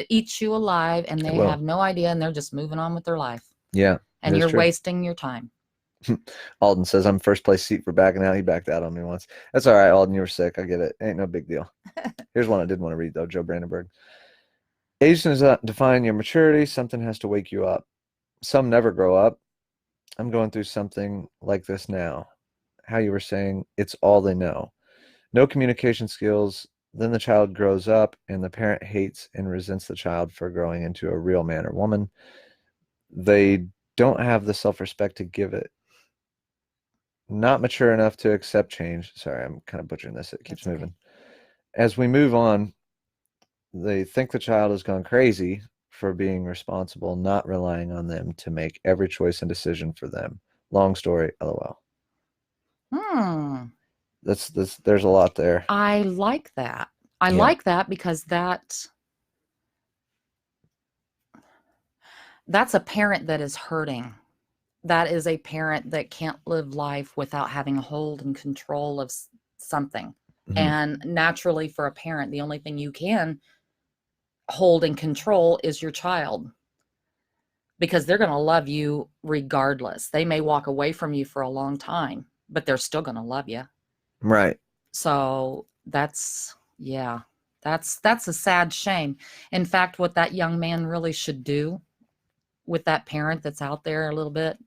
eats you alive, and they have no idea, and they're just moving on with their life. Yeah. And you're wasting your time. Alden says, I'm first place seat for backing out. He backed out on me once. That's all right, Alden. You were sick. I get it. Ain't no big deal. Here's one I did want to read, though. Joe Brandenburg. Age does not define your maturity. Something has to wake you up. Some never grow up. I'm going through something like this now. How you were saying, it's all they know. No communication skills. Then the child grows up, and the parent hates and resents the child for growing into a real man or woman. They don't have the self-respect to give it. Not mature enough to accept change. Sorry, I'm kind of butchering this. It keeps moving. As we move on, they think the child has gone crazy for being responsible, not relying on them to make every choice and decision for them. Long story, LOL. There's a lot there. I like that. I like that because that's a parent that is hurting. That is a parent that can't live life without having a hold and control of something. And naturally, for a parent, the only thing you can hold and control is your child, because they're going to love you regardless. They may walk away from you for a long time, but they're still going to love you. Right. So that's a sad shame. In fact, what that young man really should do with that parent that's out there a little bit,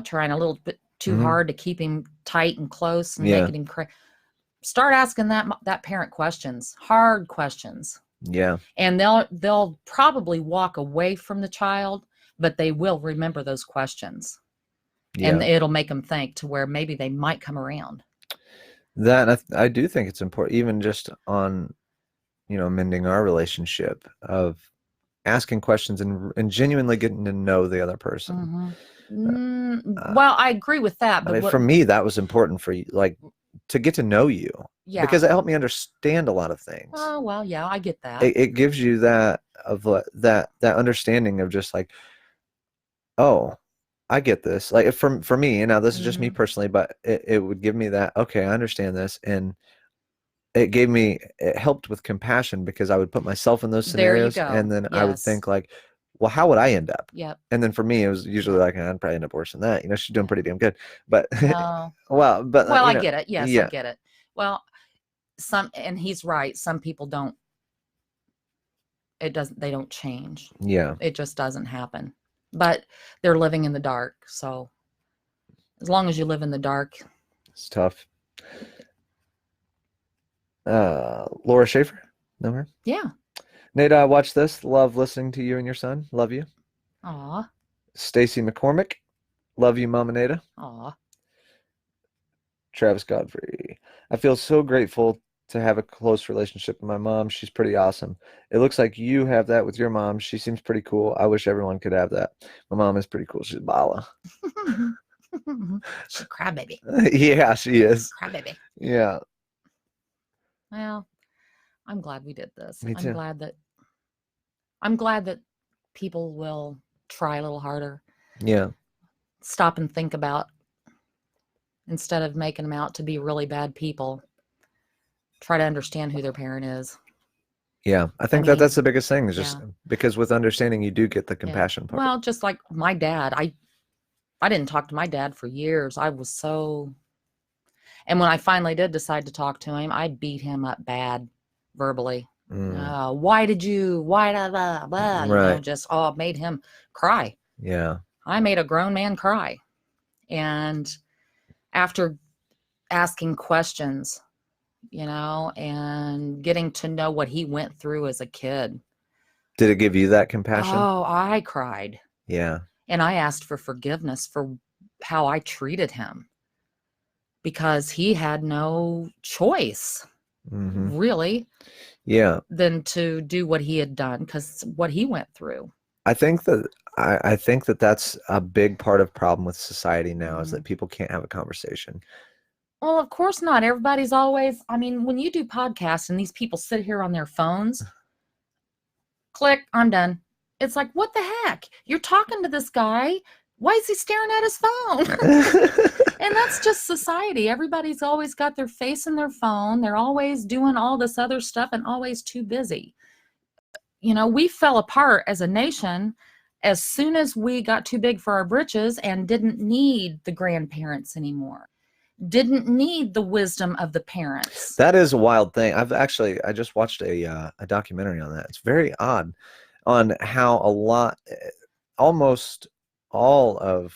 trying a little bit too hard to keep him tight and close and making him crazy. Start asking that parent questions, hard questions. Yeah. And they'll probably walk away from the child, but they will remember those questions. Yeah. And it'll make them think to where maybe they might come around. That I do think it's important, even just on, mending our relationship, of asking questions and genuinely getting to know the other person. Well, I agree with that. But for me, that was important for you, like, to get to know you. Yeah. Because it helped me understand a lot of things. Oh, well, yeah, I get that. It gives you that understanding of just like, oh, I get this. Like for me, and now this is just me Mhm. personally, but it would give me that, okay, I understand this. And it helped with compassion because I would put myself in those There you scenarios go. and then I would Yes. think like, well, how would I end up? Yep. And then for me, it was usually Yeah. like, I'd probably end up worse than that. You know, she's doing Yeah. pretty damn good. But No. well, but Well, you I know, get it. Yes, I yeah, get it. Well, and he's right. Some people don't, they don't change. yeah, It just doesn't happen. But they're living in the dark. So as long as you live in the dark. it's tough. Laura Schaefer, know her? Yeah. Nate, I watched this. Love listening to you and your son. Love you. Aw. Stacy McCormick. Love you, Mama Nada. Aw. Travis Godfrey. I feel so grateful to have a close relationship with my mom. She's pretty awesome. It looks like you have that with your mom. She seems pretty cool. I wish everyone could have that. My mom is pretty cool. She's Bala. She's a crybaby. Yeah, she is. Crybaby. Yeah, Well, I'm glad we did this. me too. I'm glad that people will try a little harder. Yeah, Stop and think about, instead of making them out to be really bad people, try to understand who their parent is. yeah. I think mean, that's the biggest thing is just yeah. because with understanding, you do get the Yeah. compassion part. Well, just like my dad, I didn't talk to my dad for years. And when I finally did decide to talk to him, I beat him up bad verbally. Why did you, blah, blah, blah, you know, Right. just, made him cry. Yeah. I made a grown man cry. And after asking questions, you know, and getting to know what he went through as a kid. Did it give you that compassion? Oh, I cried. Yeah. And I asked for forgiveness for how I treated him, because he had no choice, really, Yeah. than to do what he had done, because what he went through. I think that that's a big part of problem with society now is that people can't have a conversation. Well, of course not. Everybody's always, I mean, when you do podcasts and these people sit here on their phones, click, I'm done. It's like, what the heck? You're talking to this guy. Why is he staring at his phone? And that's just society. Everybody's always got their face in their phone. They're always doing all this other stuff and always too busy. You know, we fell apart as a nation as soon as we got too big for our britches and didn't need the grandparents anymore. Didn't need the wisdom of the parents. That is a wild thing. I just watched a documentary on that. It's very odd on how almost all of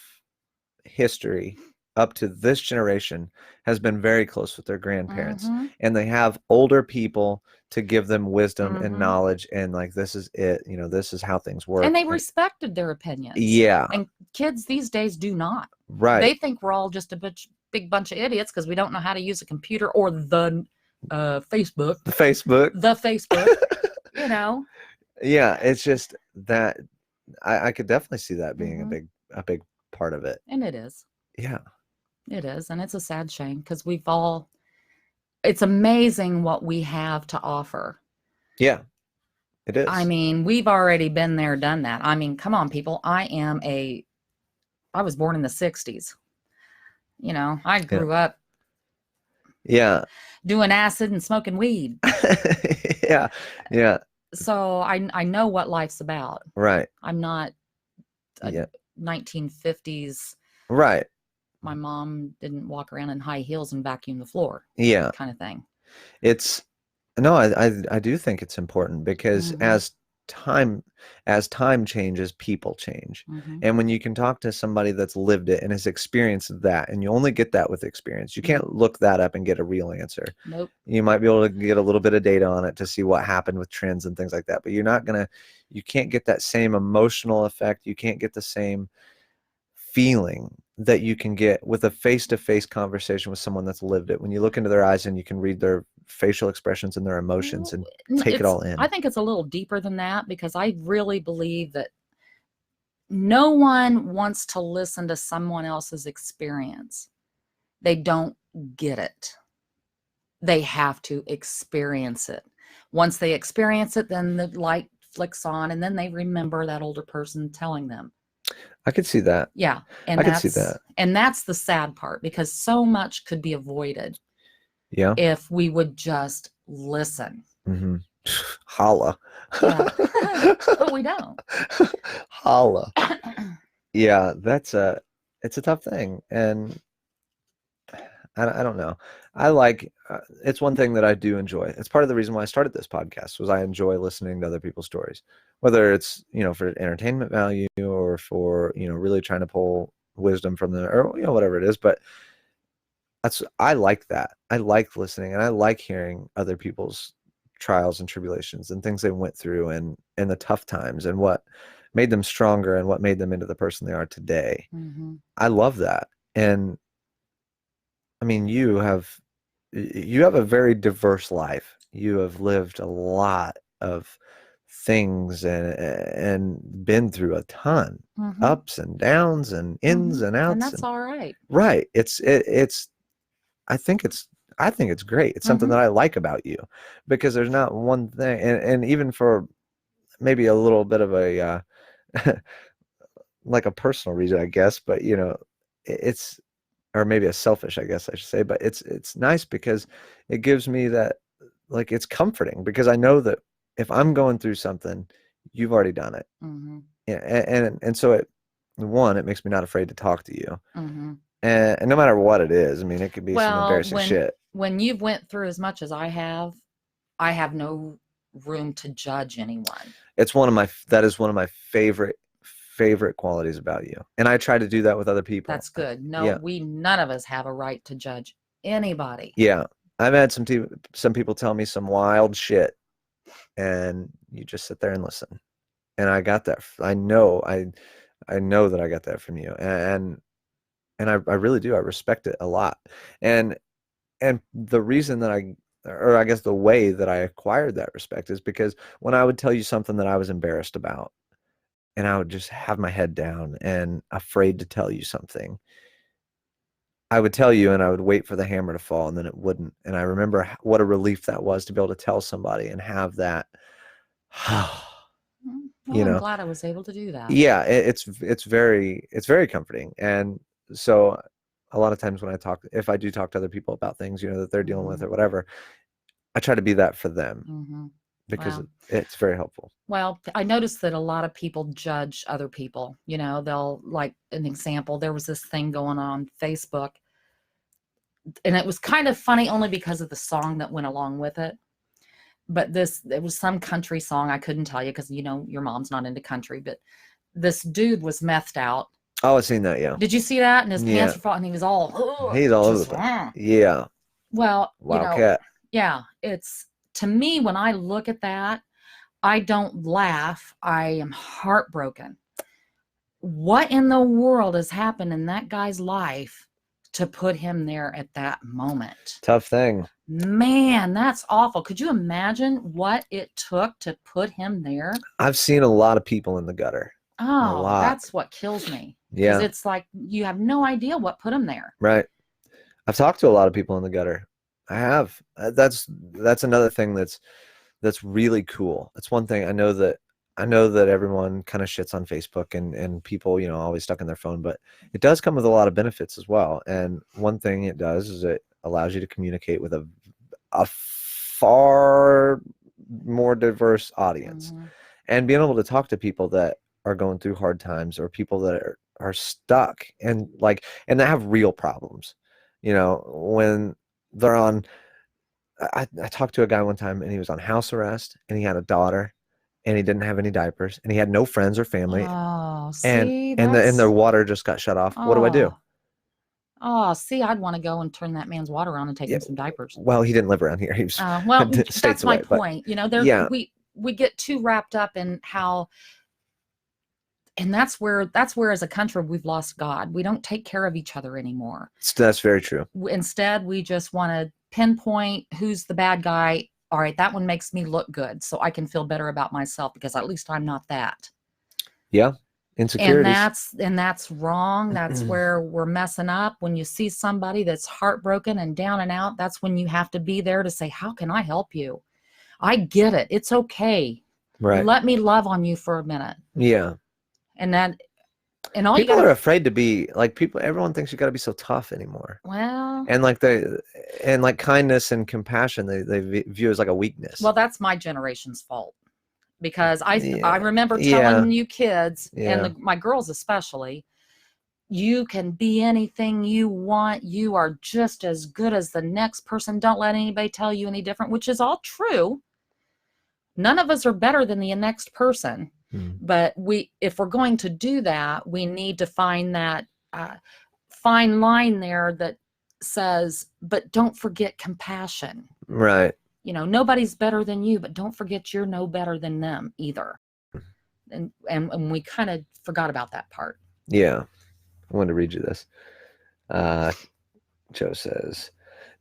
history up to this generation has been very close with their grandparents, and they have older people to give them wisdom and knowledge, and like, this is it, you know, this is how things work. And they respected their opinions. Yeah. And kids these days do not. Right. They think we're all just a big bunch of idiots because we don't know how to use a computer or the Facebook. The Facebook. You know. Yeah, it's just that I could definitely see that being a big part of it. And it is. Yeah. It is. And it's a sad shame because it's amazing what we have to offer. Yeah, it is. I mean, we've already been there, done that. I mean, come on, people. I was born in the 60s. You know, I grew up doing acid and smoking weed. Yeah. So I know what life's about. Right. I'm not a 1950s. Right. My mom didn't walk around in high heels and vacuum the floor. Yeah. Kind of thing. I do think it's important because as time changes, people change. And when you can talk to somebody that's lived it and has experienced that, and you only get that with experience, you can't look that up and get a real answer. Nope. You might be able to get a little bit of data on it to see what happened with trends and things like that, but you can't get that same emotional effect. You can't get the same feeling that you can get with a face-to-face conversation with someone that's lived it. When you look into their eyes and you can read their facial expressions and their emotions and take it all in. I think it's a little deeper than that, because I really believe that no one wants to listen to someone else's experience. They don't get it. They have to experience it. Once they experience it, then the light flicks on and then they remember that older person telling them. I could see that. Yeah. I could see that. And that's the sad part, because so much could be avoided Yeah. if we would just listen. Mm-hmm. Holla. Yeah. But we don't. Holla. Yeah, it's a tough thing. And I don't know. I like, it's one thing that I do enjoy. It's part of the reason why I started this podcast, was I enjoy listening to other people's stories, whether it's, for entertainment value or for, really trying to pull wisdom from them, or, whatever it is. But I like that. I like listening, and I like hearing other people's trials and tribulations and things they went through, and the tough times, and what made them stronger and what made them into the person they are today. Mm-hmm. I love that. And I mean, you have a very diverse life. You have lived a lot of things and been through a ton, Mm-hmm. ups and downs and ins and outs. And that's all right. Right. I think it's great. It's something that I like about you, because there's not one thing, and even for maybe a little bit of a like a personal reason, I guess, but it's, or maybe a selfish, I guess I should say, but it's nice because it gives me that, like, it's comforting, because I know that if I'm going through something, you've already done it. Mm-hmm. Yeah, and so it makes me not afraid to talk to you. Mm-hmm. And no matter what it is, I mean, it could be some embarrassing shit. When you've went through as much as I have no room to judge anyone. That is one of my favorite qualities about you, and I try to do that with other people. That's good. No, none of us have a right to judge anybody. Yeah, I've had some people tell me some wild shit, and you just sit there and listen. And I got that. I know that I got that from you, and I really do. I respect it a lot. And the reason that I guess the way that I acquired that respect is because when I would tell you something that I was embarrassed about, and I would just have my head down and afraid to tell you something, I would tell you, and I would wait for the hammer to fall, and then it wouldn't. And I remember what a relief that was to be able to tell somebody and have that. Well, I'm glad I was able to do that. Yeah, it's very comforting. And so a lot of times when if I do talk to other people about things, that they're dealing with or whatever, I try to be that for them, because it's very helpful. Well, I noticed that a lot of people judge other people. They'll, like, an example, there was this thing going on Facebook, and it was kind of funny only because of the song that went along with it. But it was some country song. I couldn't tell you because, your mom's not into country, but this dude was methed out. Oh, I've seen that, yeah. Did you see that? And his pants were falling, and he was all... He's all over the place. Yeah. Well, Wildcat. Yeah, to me, when I look at that, I don't laugh. I am heartbroken. What in the world has happened in that guy's life to put him there at that moment? Tough thing. Man, that's awful. Could you imagine what it took to put him there? I've seen a lot of people in the gutter. Oh, that's what kills me. Yeah. Because it's like you have no idea what put him there. Right. I've talked to a lot of people in the gutter. I have. That's another thing that's really cool. It's one thing I know that everyone kind of shits on Facebook and people, always stuck in their phone, but it does come with a lot of benefits as well. And one thing it does is it allows you to communicate with a far more diverse audience, and being able to talk to people that are going through hard times, or people that are stuck and that have real problems. When they're on, I talked to a guy one time, and he was on house arrest, and he had a daughter, and he didn't have any diapers, and he had no friends or family. Oh, see, and the water just got shut off. What do I do? Oh, see, I'd want to go and turn that man's water on and take him some diapers. Well, he didn't live around here. He was that's my point. We get too wrapped up in how, and that's where as a country we've lost God. We don't take care of each other anymore. That's very true. Instead, we just want to pinpoint who's the bad guy. All right, that one makes me look good, so I can feel better about myself because at least I'm not that. Yeah. Insecurities. And that's wrong. That's where we're messing up. When you see somebody that's heartbroken and down and out, that's when you have to be there to say, how can I help you? I get it. It's okay. Right. Let me love on you for a minute. Yeah. And that And all People you are got afraid to be like people. Everyone thinks you got to be so tough anymore. well, And like kindness and compassion, they view as like a weakness. well, that's my generation's fault. Because I Yeah. remember Yeah. telling you kids, Yeah. and my girls especially, you can be anything you want. You are just as good as the next person. Don't let anybody tell you any different, which is all true. None of us are better than the next person. But if we're going to do that, we need to find that fine line there that says, but don't forget compassion. Right. You know, nobody's better than you, but don't forget you're no better than them either. And we kind of forgot about that part. Yeah. I wanted to read you this. Joe says,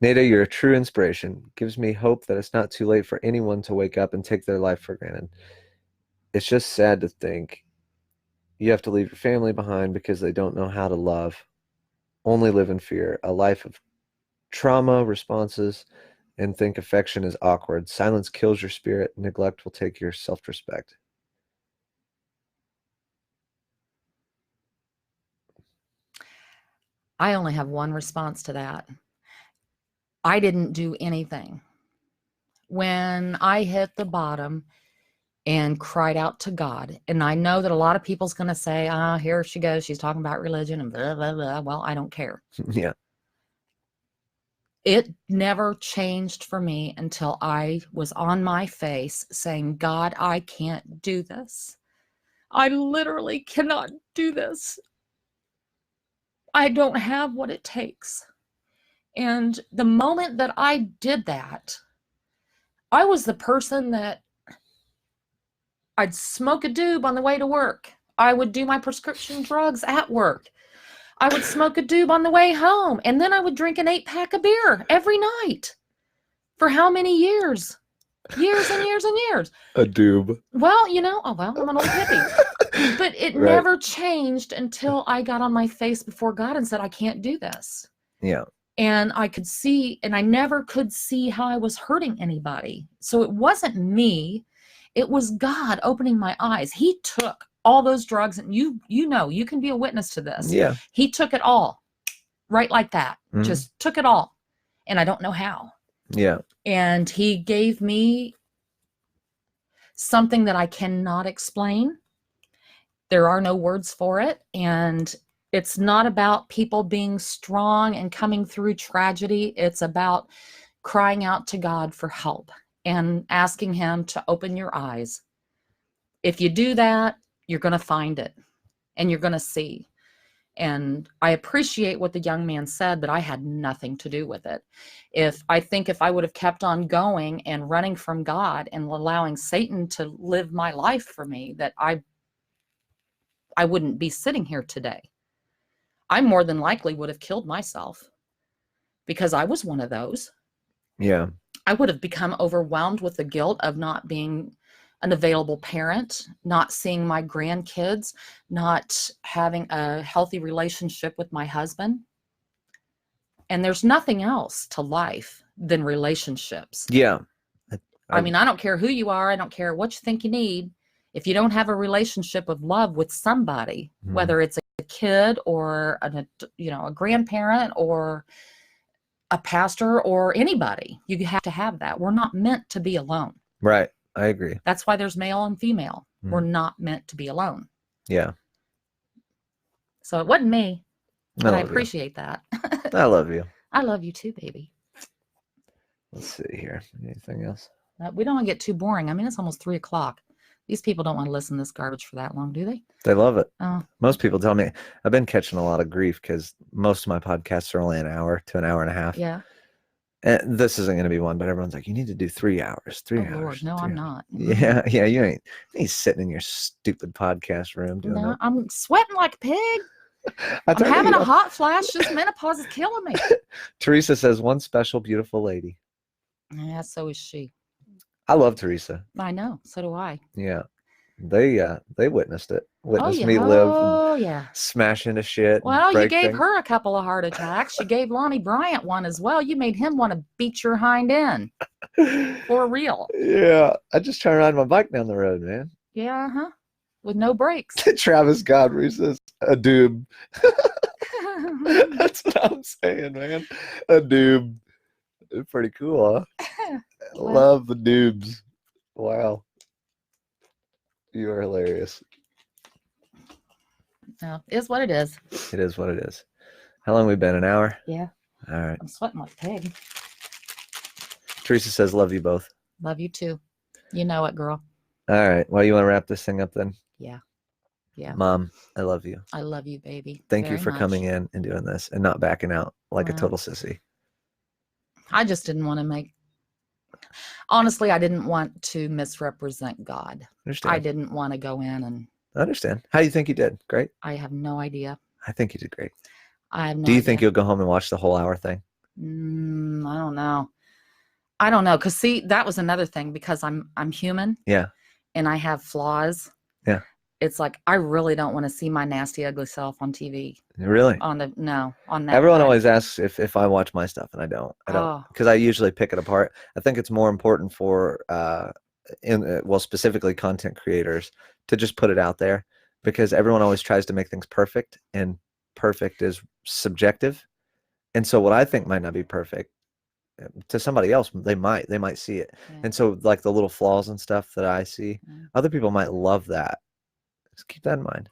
Nato, you're a true inspiration. Gives me hope that it's not too late for anyone to wake up and take their life for granted. It's just sad to think you have to leave your family behind because they don't know how to love, only live in fear, a life of trauma responses, and think affection is awkward. Silence kills your spirit. Neglect will take your self-respect. I only have one response to that. I didn't do anything. When I hit the bottom and cried out to God, and I know that a lot of people's going to say, here she goes, she's talking about religion and blah, blah, blah. Well, I don't care. Yeah. It never changed for me until I was on my face saying, God, I can't do this. I literally cannot do this. I don't have what it takes. And the moment that I did that, I was the person that I'd smoke a doob on the way to work. I would do my prescription drugs at work. I would smoke a doob on the way home. And then I would drink an 8-pack of beer every night. For how many years? Years and years and years. A doob. Well, you know, I'm an old hippie. But it never changed until I got on my face before God and said, I can't do this. Yeah. And I could see, and I never could see how I was hurting anybody. So it wasn't me. It was God opening my eyes. He took all those drugs, and you know, you can be a witness to this. Yeah. He took it all, right like that. Just took it all. And I don't know how. Yeah. And he gave me something that I cannot explain. There are no words for it. And it's not about people being strong and coming through tragedy. It's about crying out to God for help and asking him to open your eyes. If you do that, you're going to find it and you're going to see. And I appreciate what the young man said, but I had nothing to do with it. I think if I would have kept on going and running from God and allowing Satan to live my life for me, that I wouldn't be sitting here today. I more than likely would have killed myself because I was one of those. Yeah. I would have become overwhelmed with the guilt of not being an available parent, not seeing my grandkids, not having a healthy relationship with my husband. And there's nothing else to life than relationships. Yeah. I mean, I don't care who you are. I don't care what you think you need. If you don't have a relationship of love with somebody, whether it's a kid or a grandparent or a pastor or anybody, you have to have that. We're not meant to be alone. Right. I agree. That's why there's male and female. We're not meant to be alone. Yeah. So it wasn't me, but I appreciate that. I love you. I love you too, baby. Let's see here. Anything else? We don't want to get too boring. I mean, it's almost 3:00. These people don't want to listen to this garbage for that long, do they? They love it. Oh. Most people tell me. I've been catching a lot of grief because most of my podcasts are only an hour to an hour and a half. Yeah. And this isn't going to be one, but everyone's like, you need to do 3 hours. 3 hours. Lord, no, I'm not. Yeah, yeah, you ain't sitting in your stupid podcast room doing that. I'm sweating like a pig. I'm having a hot flash. This menopause is killing me. Teresa says, one special, beautiful lady. Yeah, so is she. I love Teresa. I know. So do I. Yeah. They witnessed it. Witnessed me live. And smash into shit. Well, you gave her a couple of heart attacks. You gave Lonnie Bryant one as well. You made him want to beat your hind end. For real. Yeah. I just try to ride my bike down the road, man. Yeah, huh? with no brakes. Travis Godfrey says a doob. That's what I'm saying, man. A doob. Pretty cool, huh? Well, Love the doobs. Wow. You are hilarious. no, it's what it is. It is what it is. How long we been? An hour? Yeah. All right. I'm sweating like a pig. Teresa says, love you both. Love you too. You know it, girl. All right. Well, you want to wrap this thing up then? Yeah. Yeah. Mom, I love you. I love you, baby. Thank you very for much. coming in and doing this and not backing out like a Well, total sissy. I just didn't want to make. Honestly, I didn't want to misrepresent God. Understand. I didn't want to go in and. I understand. How do you think you did? Great. I have no idea. I think you did great. I have no Do you idea. think you'll go home and watch the whole hour thing? I don't know. I don't know. Cause see, that was another thing because I'm human. Yeah. And I have flaws. Yeah. It's like, I really don't want to see my nasty, ugly self on TV. Really? On that. Everyone night. always asks if I watch my stuff, and I don't. Oh. Because I usually pick it apart. I think it's more important for, specifically content creators to just put it out there, because everyone always tries to make things perfect, and perfect is subjective. And so what I think might not be perfect to somebody else, they might see it. Yeah. And so like the little flaws and stuff that I see, other people might love that. Just keep that in mind.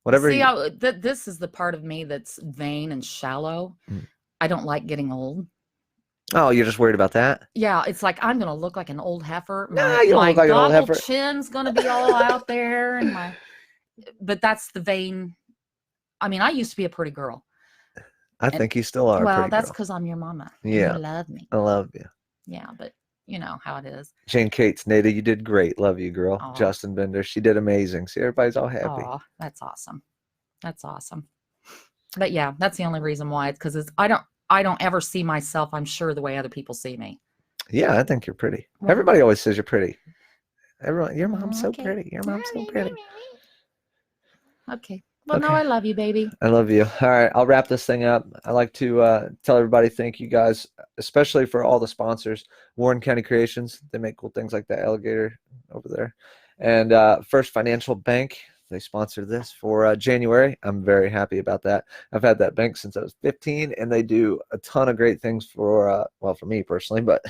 Whatever. See, this is the part of me that's vain and shallow. I don't like getting old. Oh, you're just worried about that? Yeah, it's like I'm gonna look like an old heifer. Nah, you don't look like an old heifer. Chin's gonna be all out there, and but that's the vain. I mean, I used to be a pretty girl. I think you still are. Well, that's because I'm your mama. Yeah, you love me. I love you. Yeah, but you know how it is. Jane Cates, Nada, you did great. Love you, girl. Aw. Justin Bender, she did amazing. See, everybody's all happy. Oh, that's awesome. That's awesome. But yeah, that's the only reason why. It's because I don't ever see myself, I'm sure, the way other people see me. Yeah, I think you're pretty. Well, Everybody always says you're pretty. Everyone, your mom's so okay. pretty. Your mom's so pretty. Okay. Well, Okay. no, I love you, baby. I love you. All right, I'll wrap this thing up. I like to tell everybody thank you guys, especially for all the sponsors. Warren County Creations, they make cool things like that alligator over there. And First Financial Bank, they sponsored this for January. I'm very happy about that. I've had that bank since I was 15, and they do a ton of great things for, well, for me personally, but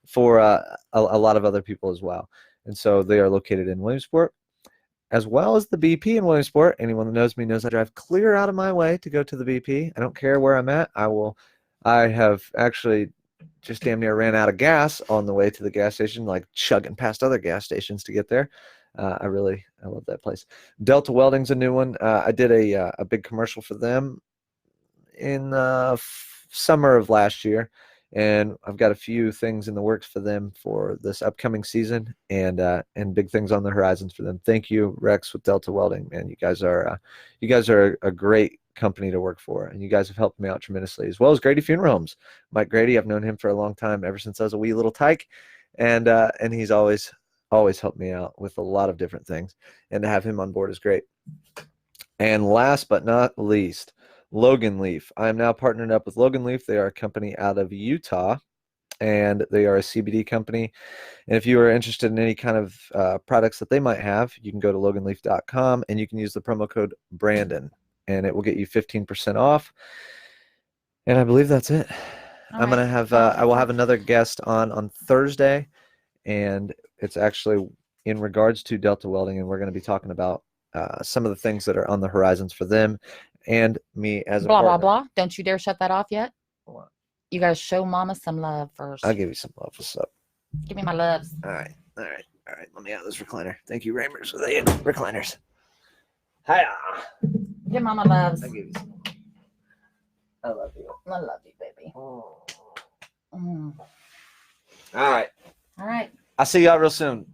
for a lot of other people as well. And so they are located in Williamsport, as well as the BP in Williamsport. Anyone that knows me knows I drive clear out of my way to go to the BP. I don't care where I'm at. I have actually just damn near ran out of gas on the way to the gas station, like chugging past other gas stations to get there. I love that place. Delta Welding's a new one. I did a big commercial for them in summer of last year, and I've got a few things in the works for them for this upcoming season, and big things on the horizons for them. Thank you, Rex, with Delta Welding, man. You guys are a great company to work for, and you guys have helped me out tremendously, as well as Grady Funeral Homes. Mike Grady, I've known him for a long time, ever since I was a wee little tyke, and he's always helped me out with a lot of different things, and to have him on board is great. And last but not least, Logan Leaf. I am now partnered up with Logan Leaf. They are a company out of Utah, and they are a CBD company. And if you are interested in any kind of products that they might have, you can go to loganleaf.com, and you can use the promo code Brandon, and it will get you 15% off. And I believe that's it. All I'm right. going to have, I will have another guest on Thursday, and it's actually in regards to Delta Welding, and we're going to be talking about some of the things that are on the horizons for them and me as a blah, partner. blah, blah. Don't you dare shut that off yet. What? You got to show mama some love first. I'll give you some love. What's up? Give me my loves. All right. Let me out of this recliner. Thank you, Ramers, for the recliners. Hiya. Give mama loves. I'll give you some. I love you. I love you, baby. Oh. Mm. All right. All right. I'll see y'all real soon.